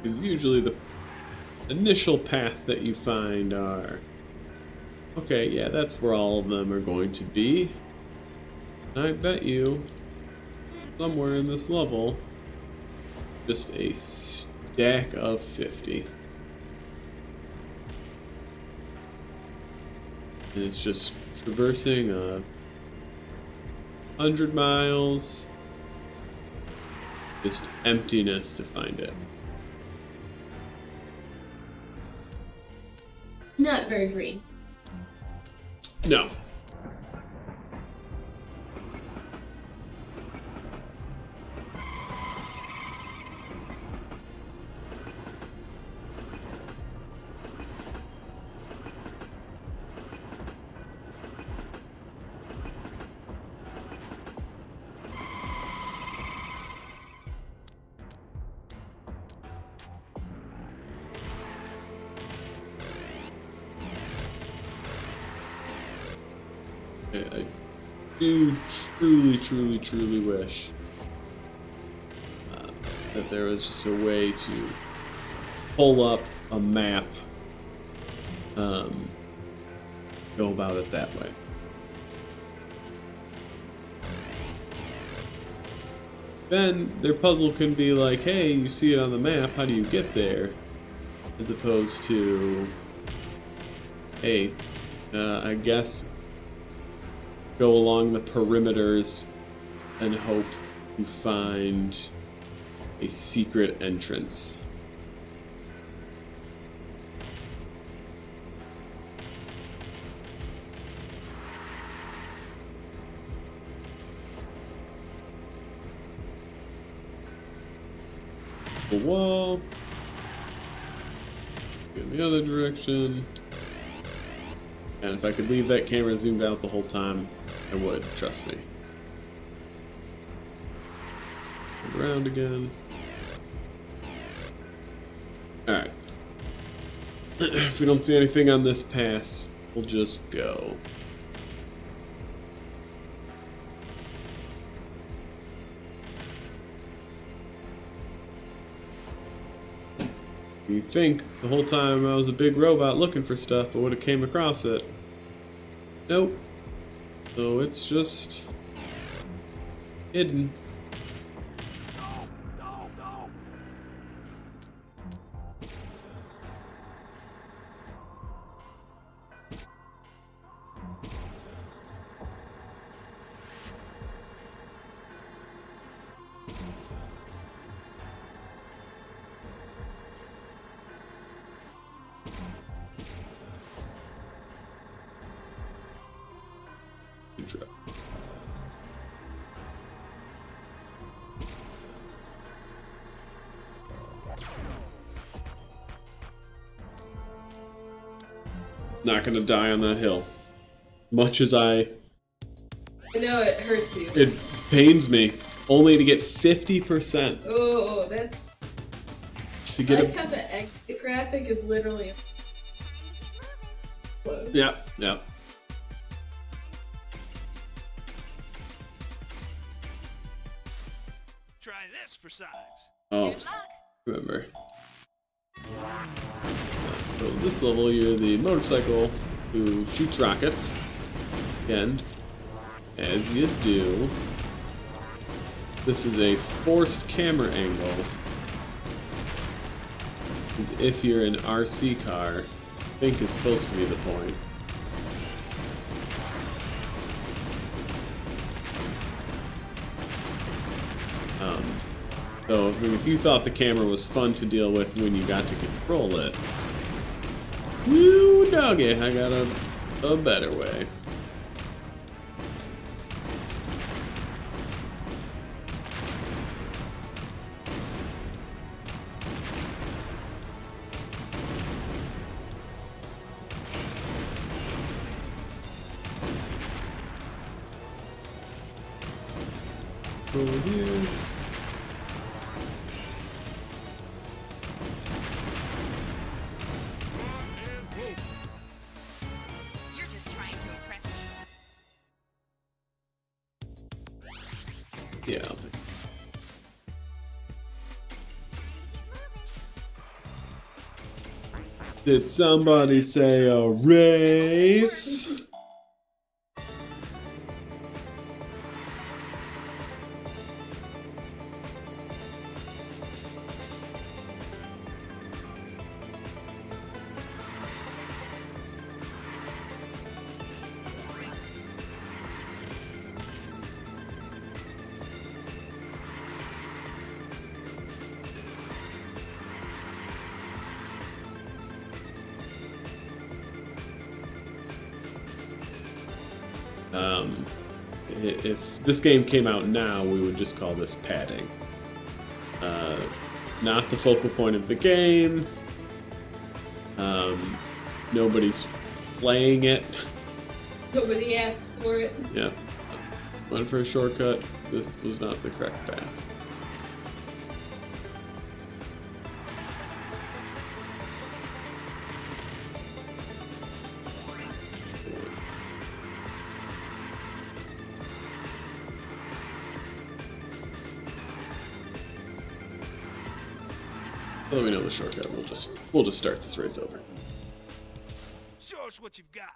Because usually the initial path that you find are, okay, yeah, that's where all of them are going to be. And I bet you, somewhere in this level, just a stack of 50. And it's just traversing 100 miles, just emptiness to find it. not very green. No. I do truly wish that there was just a way to pull up a map, go about it that way. Then their puzzle can be like, hey, you see it on the map, how do you get there? As opposed to, hey, I guess go along the perimeters and hope you find a secret entrance. The wall. In the other direction. And if I could leave that camera zoomed out the whole time, I would, trust me. Turn around again. Alright. If we don't see anything on this pass, we'll just go. You'd think the whole time I was a big robot looking for stuff, I would have came across it. Nope. So it's just hidden. No. Good try. Not gonna die on that hill. Much as I know it hurts you. it pains me, only to get 50%. Oh, that's. To I get like how the exit graphic is literally. Close. Yeah, yeah. Try this for size. Oh, Good luck. remember. So this level, you're the motorcycle who shoots rockets. Again, as you do. This is a forced camera angle. As if you're an RC car, I think is supposed to be the point. So if you thought the camera was fun to deal with when you got to control it, woo doggy, I got a better way. Over here. You're just trying to impress me. Yeah, I'll take it. Did somebody say a race? If this game came out now, we would just call this padding. Not the focal point of the game. Nobody's playing it. Nobody asked for it. Yeah. Went for a shortcut. This was not the correct path. Let me know the shortcut. We'll just start this race over. Show us what you've got.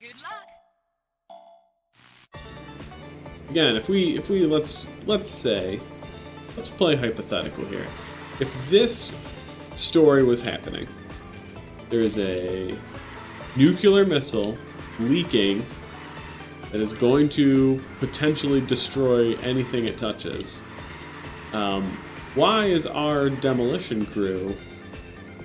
Good luck. Again, if we let's play hypothetical here. If this story was happening, there is a nuclear missile leaking that is going to potentially destroy anything it touches. Why is our demolition crew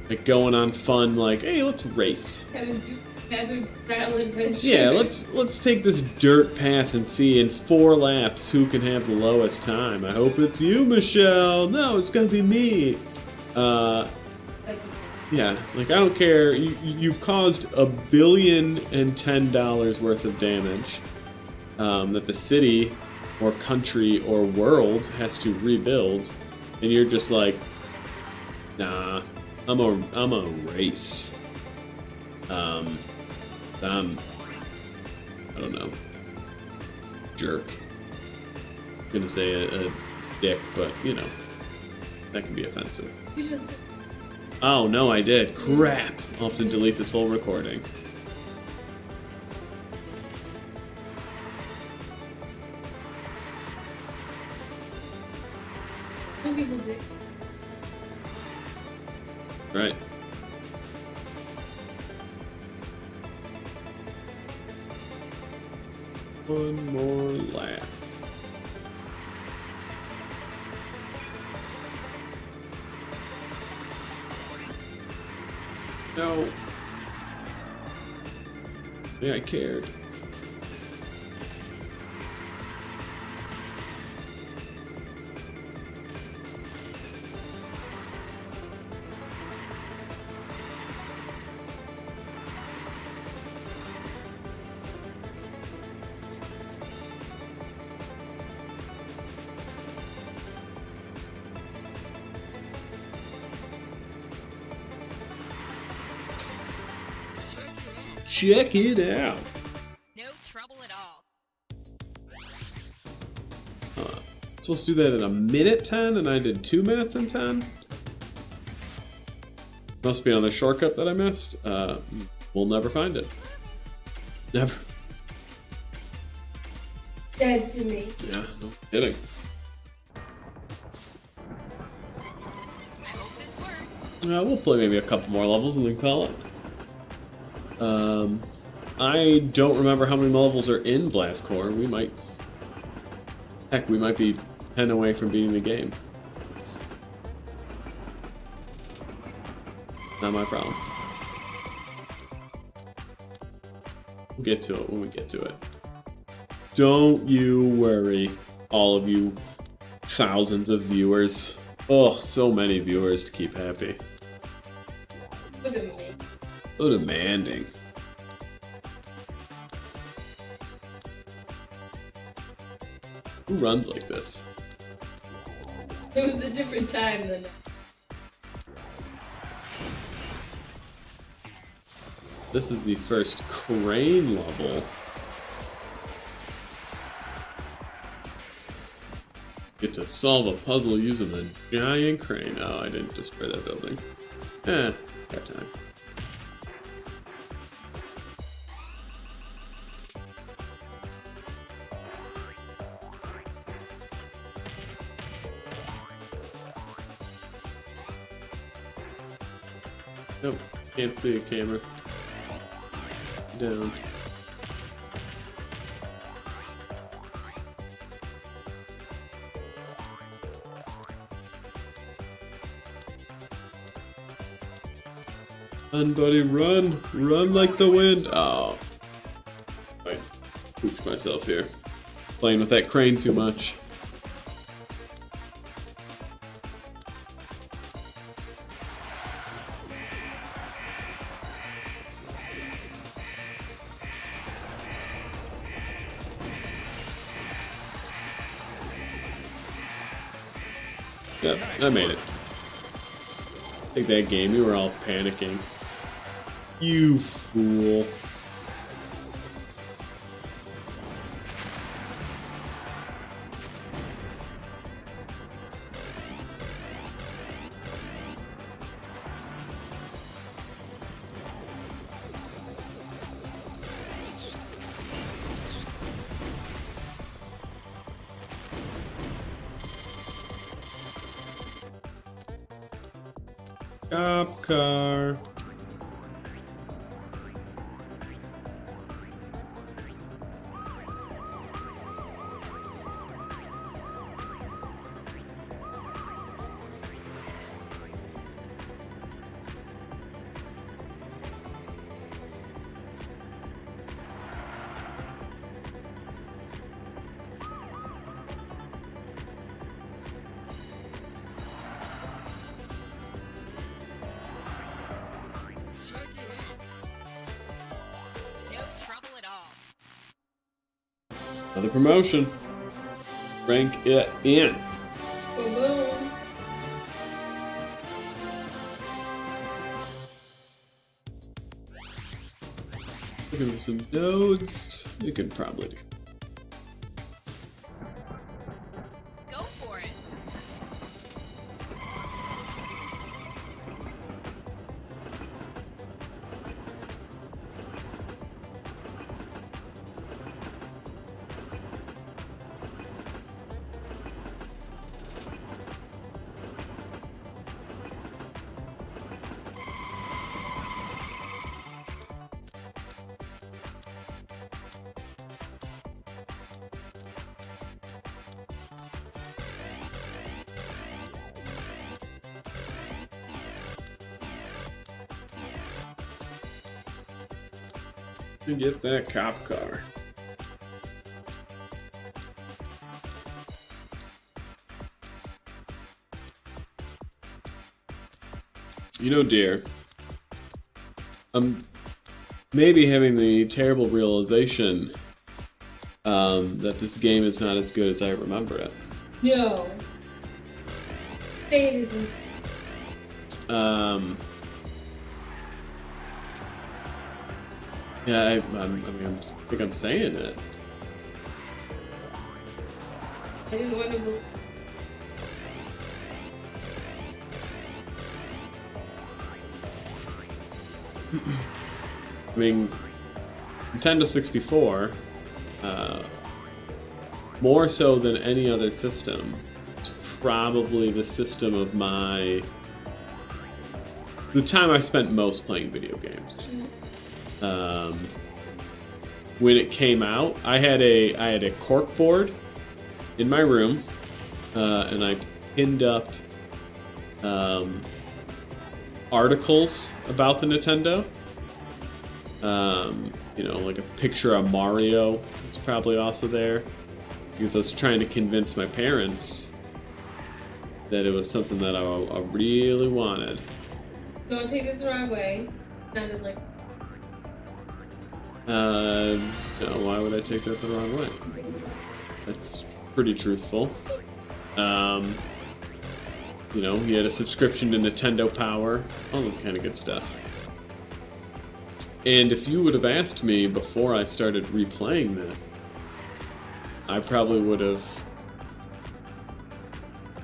like going on fun like, hey, let's race? Kind of do hazard style adventure. Yeah, let's take this dirt path and see in 4 laps who can have the lowest time. I hope it's you, Michelle. No, it's gonna be me. Yeah, like I don't care. You've caused $1.010 billion worth of damage that the city or country or world has to rebuild, and you're just like, nah, I'm a race. I don't know, jerk. I'm gonna say a dick, but you know, that can be offensive. You just Oh no, I did. Crap. I'll have to delete this whole recording. some people do. Right. One more lap. No. Yeah, I cared. check it out. No trouble at all. Supposed to do that in a minute 10, and I did 2 minutes and 10. Must be another shortcut that I missed. We'll never find it. Never. Dead to me. Yeah, no kidding. I hope this works. We'll play maybe a couple more levels and then call it. I don't remember how many levels are in Blast Corps. We might... Heck, we might be 10 away from beating the game. Not my problem. We'll get to it when we get to it. Don't you worry, all of you thousands of viewers. Oh, so many viewers to keep happy. Look at me. So demanding. Who runs like this? It was a different time than. This is the first crane level. Get to solve a puzzle using the giant crane. Oh, I didn't destroy that building. Got time. Nope, can't see a camera. Down. Run, buddy, run! Run like the wind! Oh. I pooped myself here. Playing with that crane too much. Yep, I made it. Take that game, we were all panicking. You fool. Cop car. No trouble at all. Another promotion. Rank it in. Boom. Looking for some nodes. You can probably do. Go for it. To get that cop car. You know, dear, I'm maybe having the terrible realization that this game is not as good as I remember it. No. It isn't. Yeah, I think I'm saying it. I didn't want to go. I mean, Nintendo 64, more so than any other system, it's probably the system of the time I spent most playing video games. When it came out, I had a cork board in my room, and I pinned up articles about the Nintendo. Like a picture of Mario. It's probably also there because I was trying to convince my parents that it was something that I really wanted. Don't take this the wrong way. Sounded like. No, why would I take that the wrong way? That's pretty truthful. He had a subscription to Nintendo Power, all that kind of good stuff. And if you would have asked me before I started replaying this, I probably would have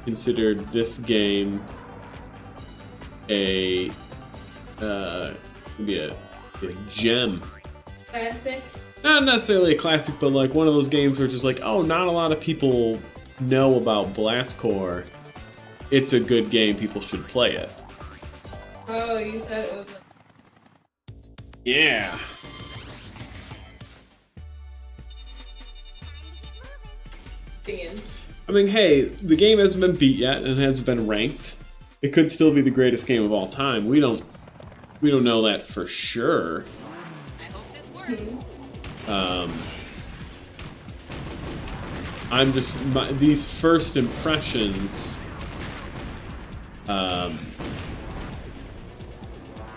considered this game maybe a gem. Classic. Not necessarily a classic, but like one of those games where it's just like, oh, not a lot of people know about Blast Corps. It's a good game. People should play it. Oh, you said it was. Yeah. I mean, hey, the game hasn't been beat yet and hasn't been ranked. It could still be the greatest game of all time. We don't know that for sure. I hope this works. I'm just these first impressions.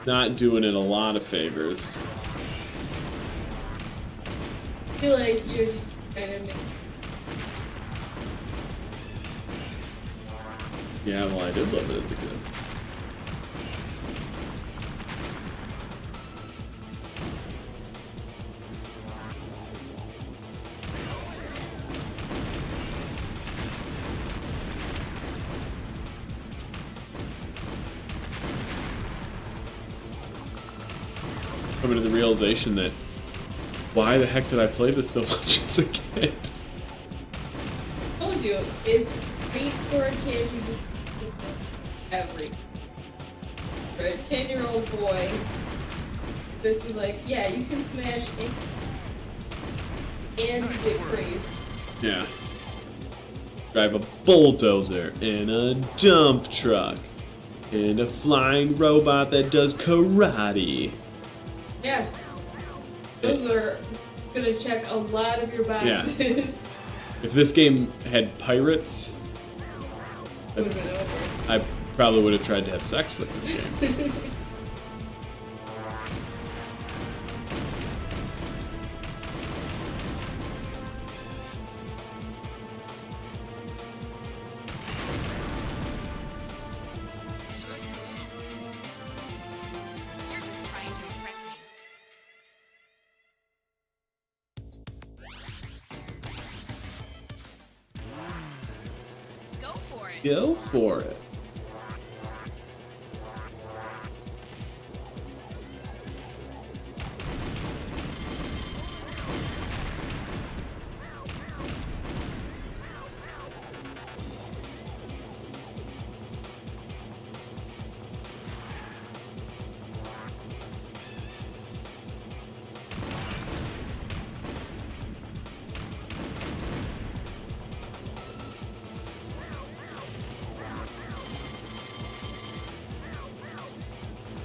Not doing it a lot of favors. I feel like you're just trying to make. Yeah, well, I did love it as a kid. Coming to the realization that why the heck did I play this so much as a kid? I told you, it's great for a kid who just everything. For a 10-year-old boy, this was like, yeah, you can smash and get crazy. Yeah. Drive a bulldozer and a dump truck and a flying robot that does karate. Yeah. Those are gonna check a lot of your boxes. Yeah. If this game had pirates, Would've been over. I probably would have tried to have sex with this game. You're just trying to impress me. Go for it. Go for it.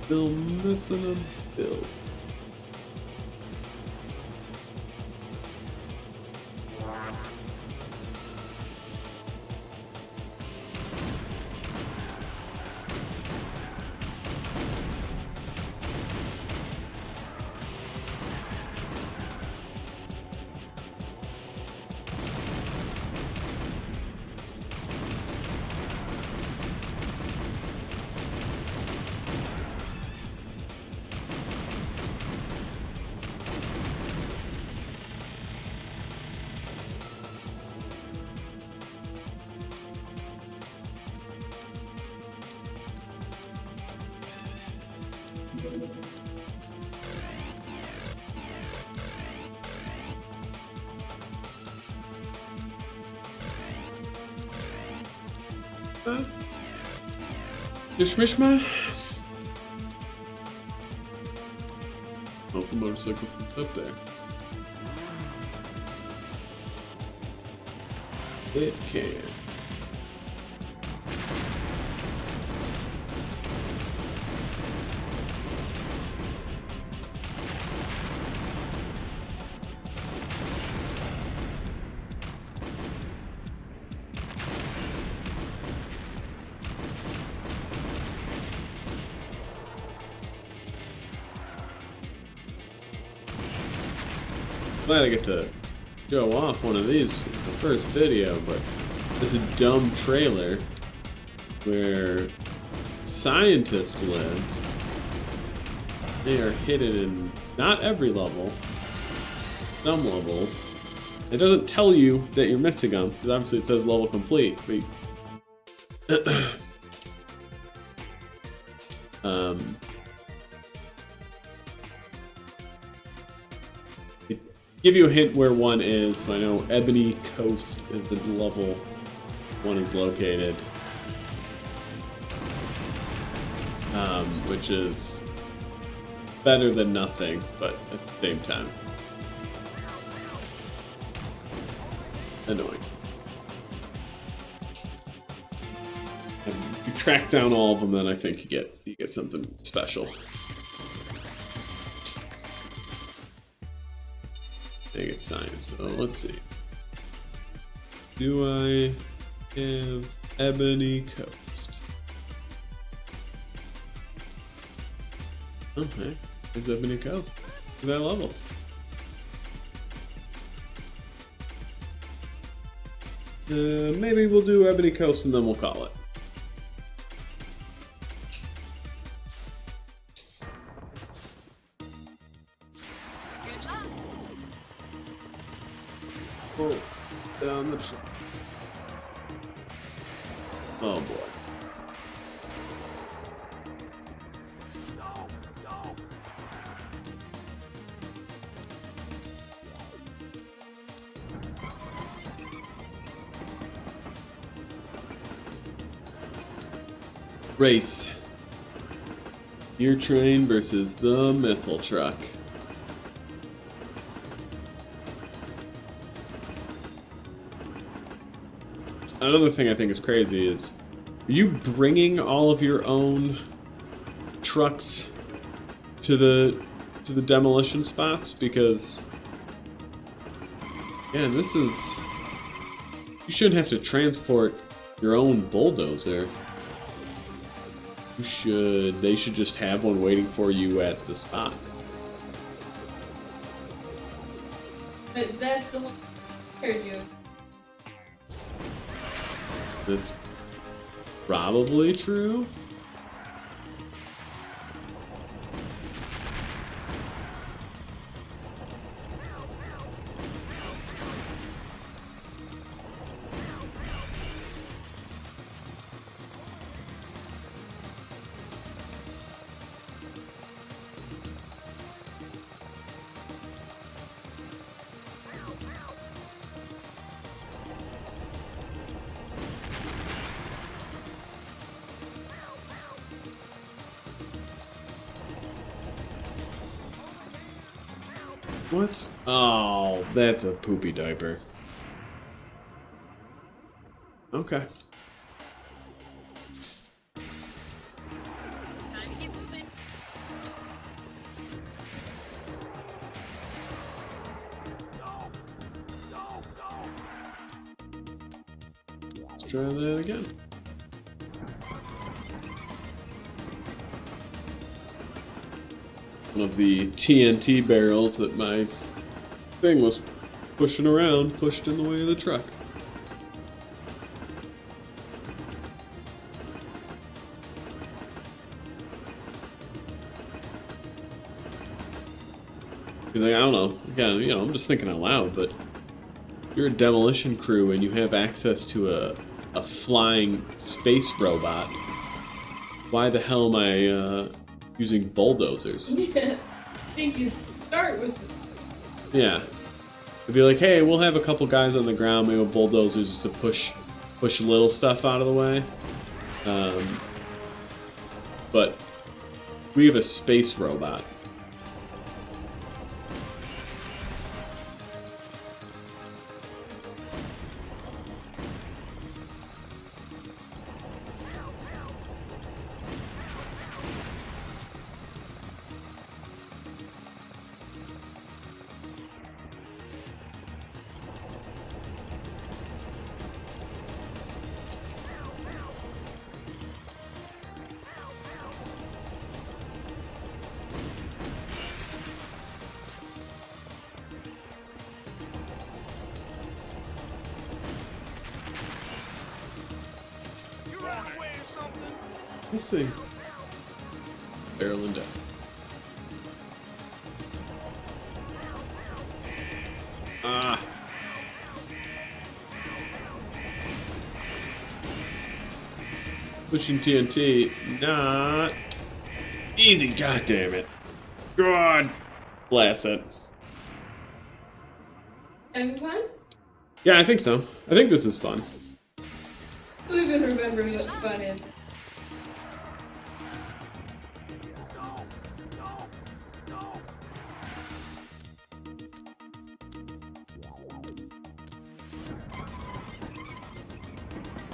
Still missing a build. Dishmishma? Oh, the motorcycle up there. It can. Glad I get to show off one of these in the first video, but there's a dumb trailer where scientist lives. They are hidden in not every level, some levels. It doesn't tell you that you're missing them, because obviously it says level complete. But give you a hint where one is. So I know Ebony Coast is the level one is located, which is better than nothing, but at the same time annoying. And if you track down all of them, then I think you get something special. I think it's science, so let's see. Do I have Ebony Coast? Okay, it's Ebony Coast. Is that level? Maybe we'll do Ebony Coast and then we'll call it. Good luck. Oh, down the oh boy. Race. Your train versus the missile truck. Another thing I think is crazy is, are you bringing all of your own trucks to the demolition spots? Because, yeah, this is, you shouldn't have to transport your own bulldozer. They should just have one waiting for you at the spot. But that's the one I heard you. That's probably true. What? Oh, that's a poopy diaper. Okay. Time to get moving. Let's try that again. One of the TNT barrels that my thing was pushing around, pushed in the way of the truck. Like, I don't know. Again, I'm just thinking out loud, but if you're a demolition crew and you have access to a flying space robot, why the hell am I using bulldozers? Yeah. I think you'd start with Yeah. It'd be like, hey, we'll have a couple guys on the ground, maybe with bulldozers just to push push little stuff out of the way. But we have a space robot. You run away or something? Let's see. Barreling down. Ah. Pushing TNT, not easy. God damn it. God bless it. Having fun? Yeah, I think so. I think this is fun. Who even remembers what fun is?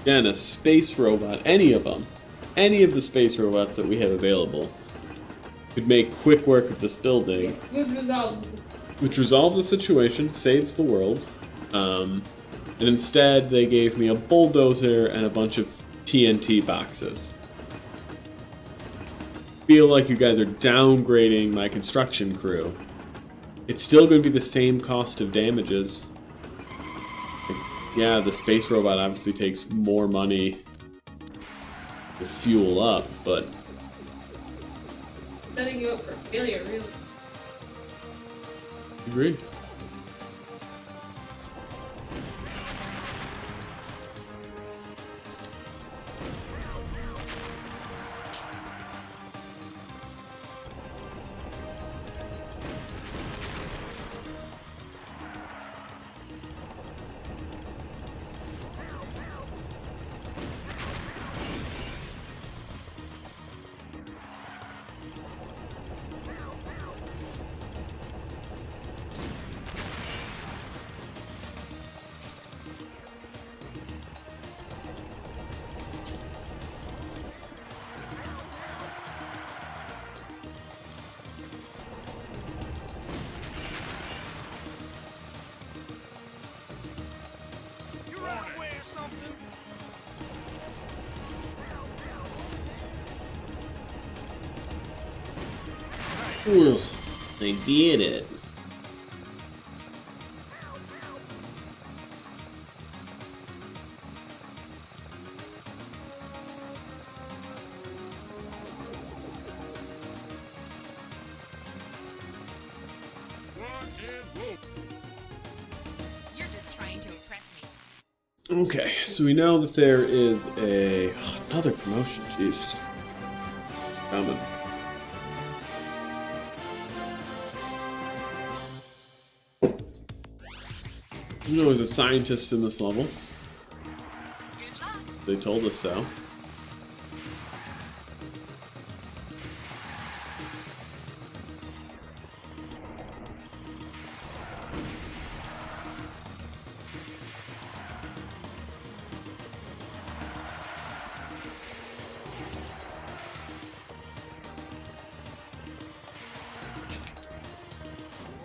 Again, a space robot, any of them, any of the space robots that we have available, could make quick work of this building, Good result. which resolves the situation, saves the world. And instead, they gave me a bulldozer and a bunch of TNT boxes. Feel like you guys are downgrading my construction crew. It's still going to be the same cost of damages. Yeah, the space robot obviously takes more money to fuel up, but Setting you up for failure, really. agree. You run away or something? Ooh, they did it. You're just trying to impress me. Okay, so we know that there is another promotion. Jeez, just coming. You know, there's a scientist in this level. Good luck. They told us so.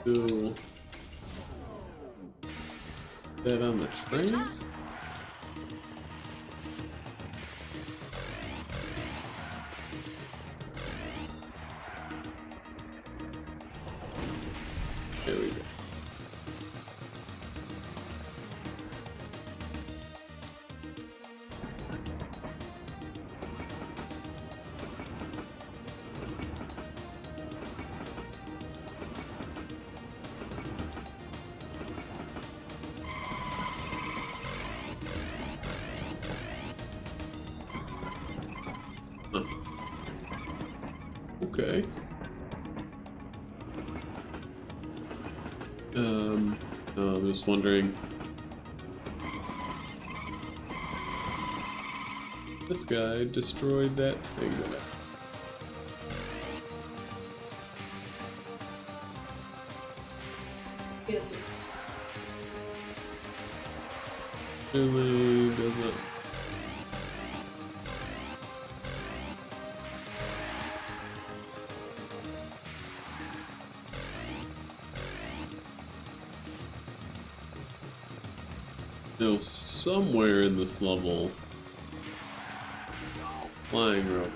Do that on the trains? There we go. Huh. Okay. I'm just wondering. This guy destroyed that thing that I... Yes. Really doesn't. No, somewhere in this level, flying rope.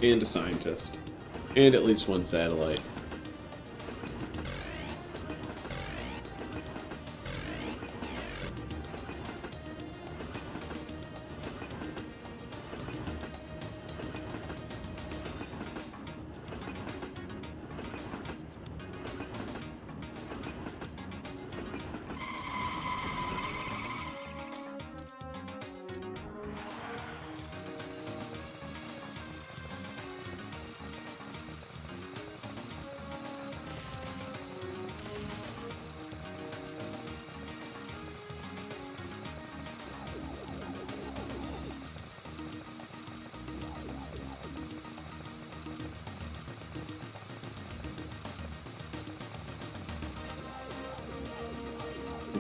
And a scientist. And at least one satellite.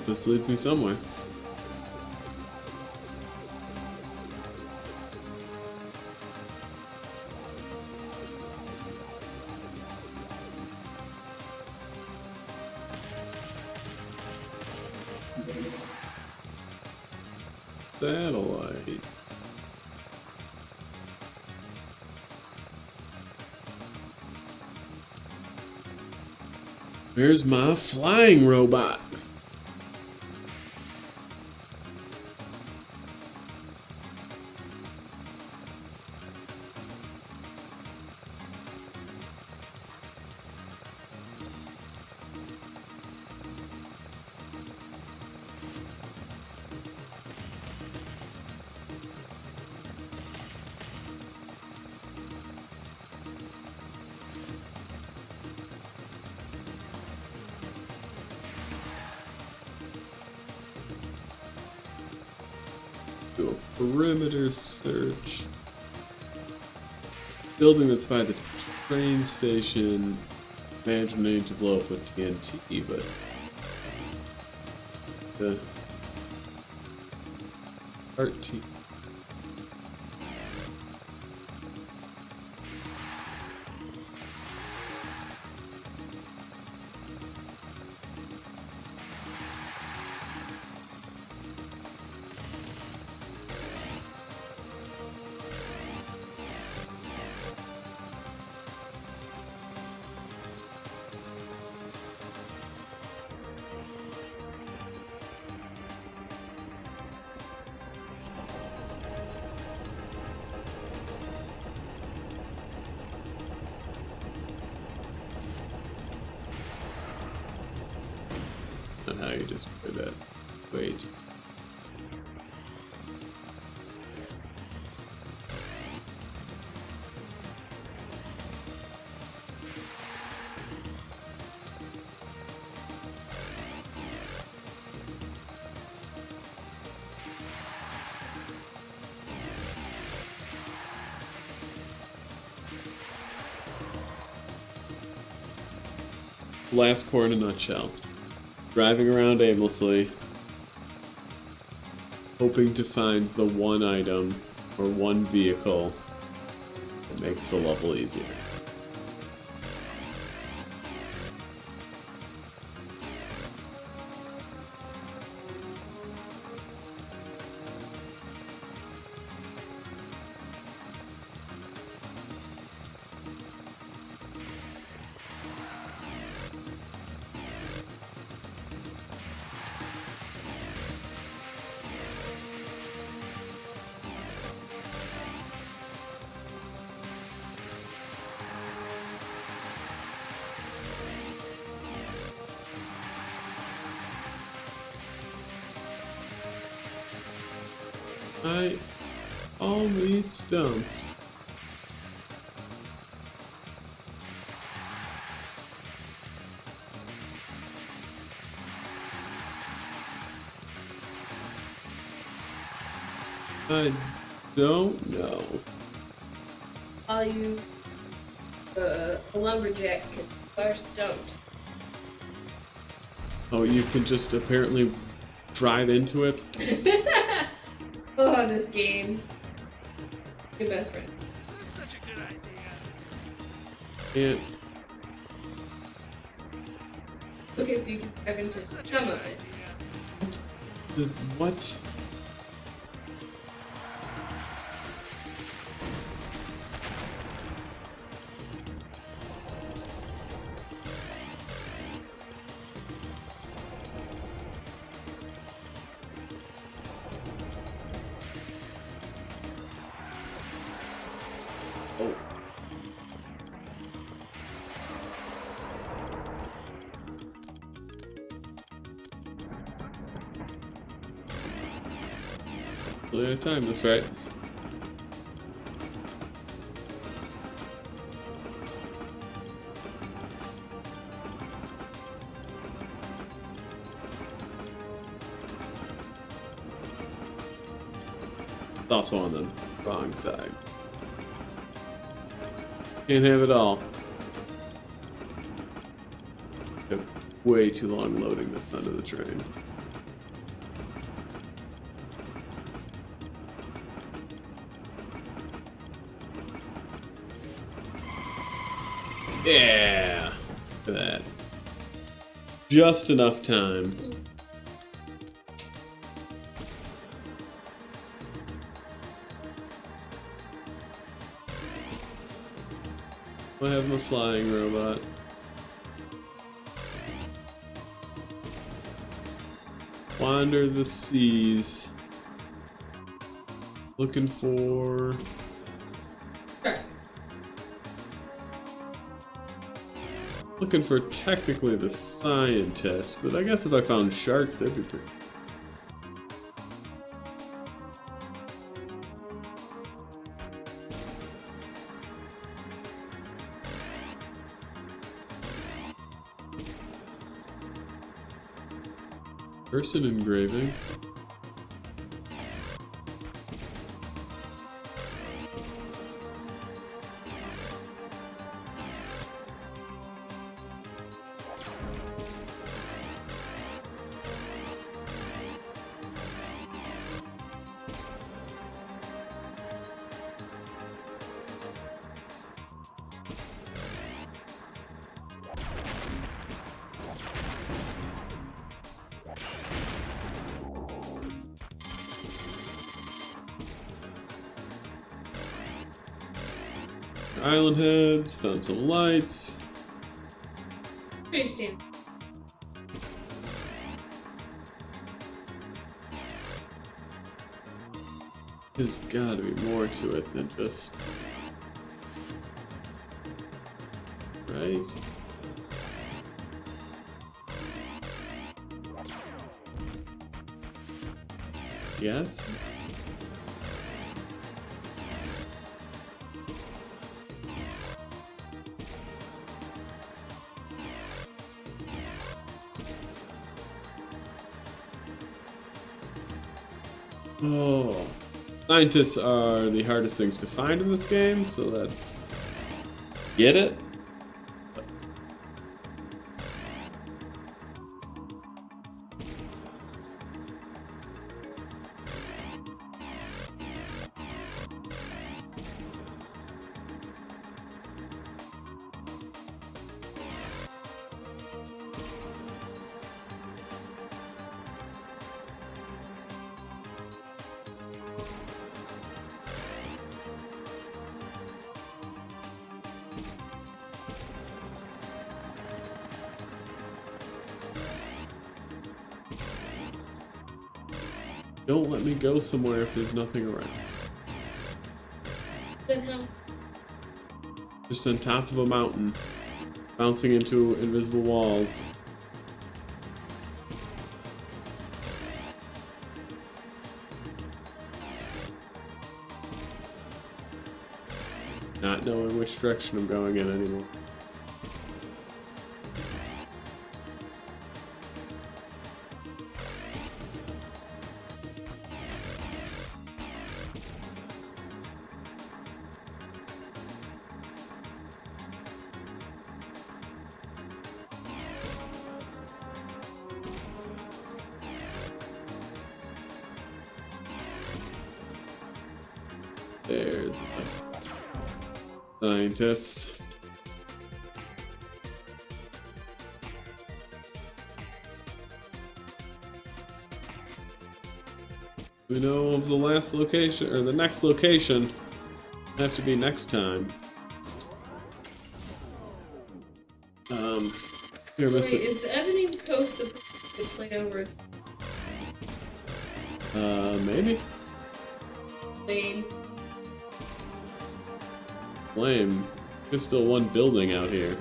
This leads me somewhere. Satellite. Where's my flying robot? Do a perimeter search. Building that's by the train station. Imagining to blow up with TNT, but the RT. Not how you just put that. Wait. Last core in a nutshell. Driving around aimlessly, hoping to find the one item or one vehicle that makes the level easier. I always stumped. I don't know. All you a lumberjack can fire stoned. Oh, you can just apparently drive into it? Oh, this game. Your best friend. This is such a good idea. Can't. Okay, so you can drive into Such a some good of it. idea. What? Oh. Really time this right. It's also on the wrong side. Can't have it all. Took way too long loading this onto the train. Yeah! Look at that. Just enough time. I have my flying robot. Wander the seas. Looking for... Sure. Looking for technically the scientist, but I guess if I found sharks, that'd be pretty... Person engraving. Island heads, found some lights. Pretty standard. There's gotta be more to it than just... Right? Yes? Oh. Scientists are the hardest things to find in this game, so let's get it. Don't let me go somewhere if there's nothing around. Then how? Just on top of a mountain, bouncing into invisible walls. Not knowing which direction I'm going in anymore. There's the scientists. We know of the last location, or the next location. Have to be next time. Here, Wait, Mister. is the Ebony Coast supposed to play over Maybe. Lane? Flame. There's still one building out here.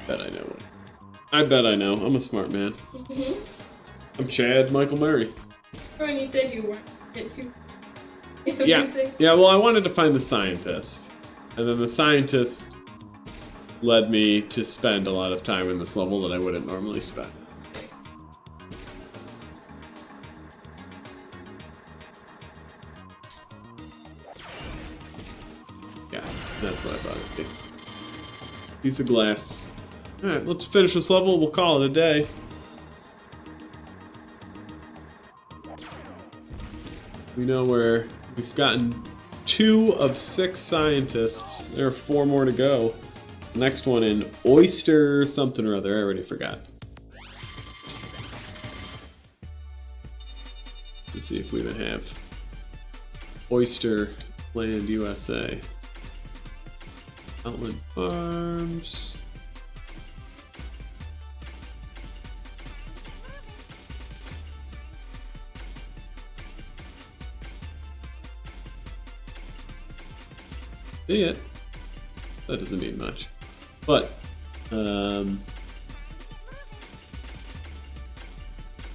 Bet I know it. I bet I know. I'm a smart man. Mm-hmm. I'm Chad Michael Murray. When you said you weren't get too. Yeah. everything. Yeah, well, I wanted to find the scientist. And then the scientist led me to spend a lot of time in this level that I wouldn't normally spend. Yeah, that's what I thought it'd be. Piece of glass. Alright, let's finish this level. We'll call it a day. We know where we've gotten 2 of 6 scientists. There are 4 more to go. The next one in Oyster something or other. I already forgot. Let's see if we even have Oyster Land USA. Outland Farms. See it. That doesn't mean much. But,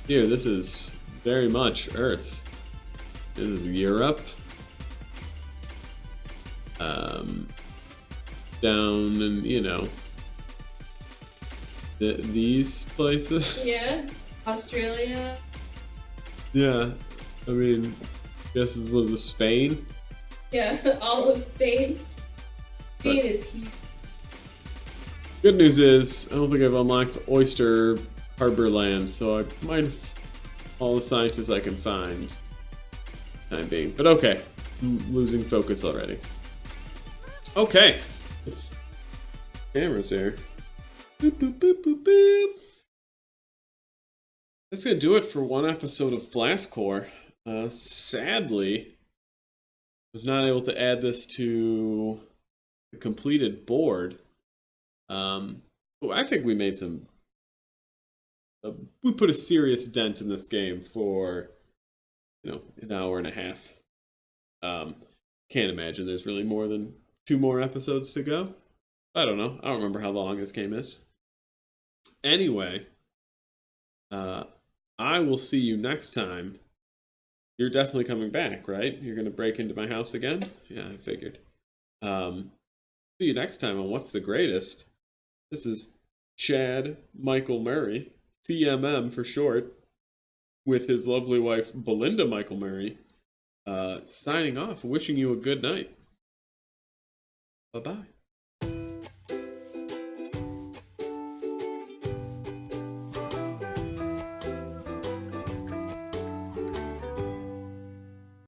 here, this is very much Earth. This is Europe. Down in, you know, these places. Yeah. Australia. Yeah. I mean, guess this was Spain. Yeah. All of Spain. Spain is huge. Good news is, I don't think I've unlocked Oyster Harbor Land, so I might have all the scientists I can find. Time being. But okay. I'm losing focus already. Okay. It's cameras here. Boop, boop, boop, boop, boop. That's gonna do it for one episode of Blast Corps. Sadly, was not able to add this to the completed board. I think we made some. We put a serious dent in this game for, you know, an hour and a half. Can't imagine there's really more than 2 more episodes to go. I don't know. I don't remember how long this game is. Anyway, I will see you next time. You're definitely coming back, right? You're gonna break into my house again? Yeah, I figured. See you next time on What's the Greatest. This is Chad Michael Murray, CMM for short, with his lovely wife Belinda Michael Murray, signing off, wishing you a good night. Bye-bye.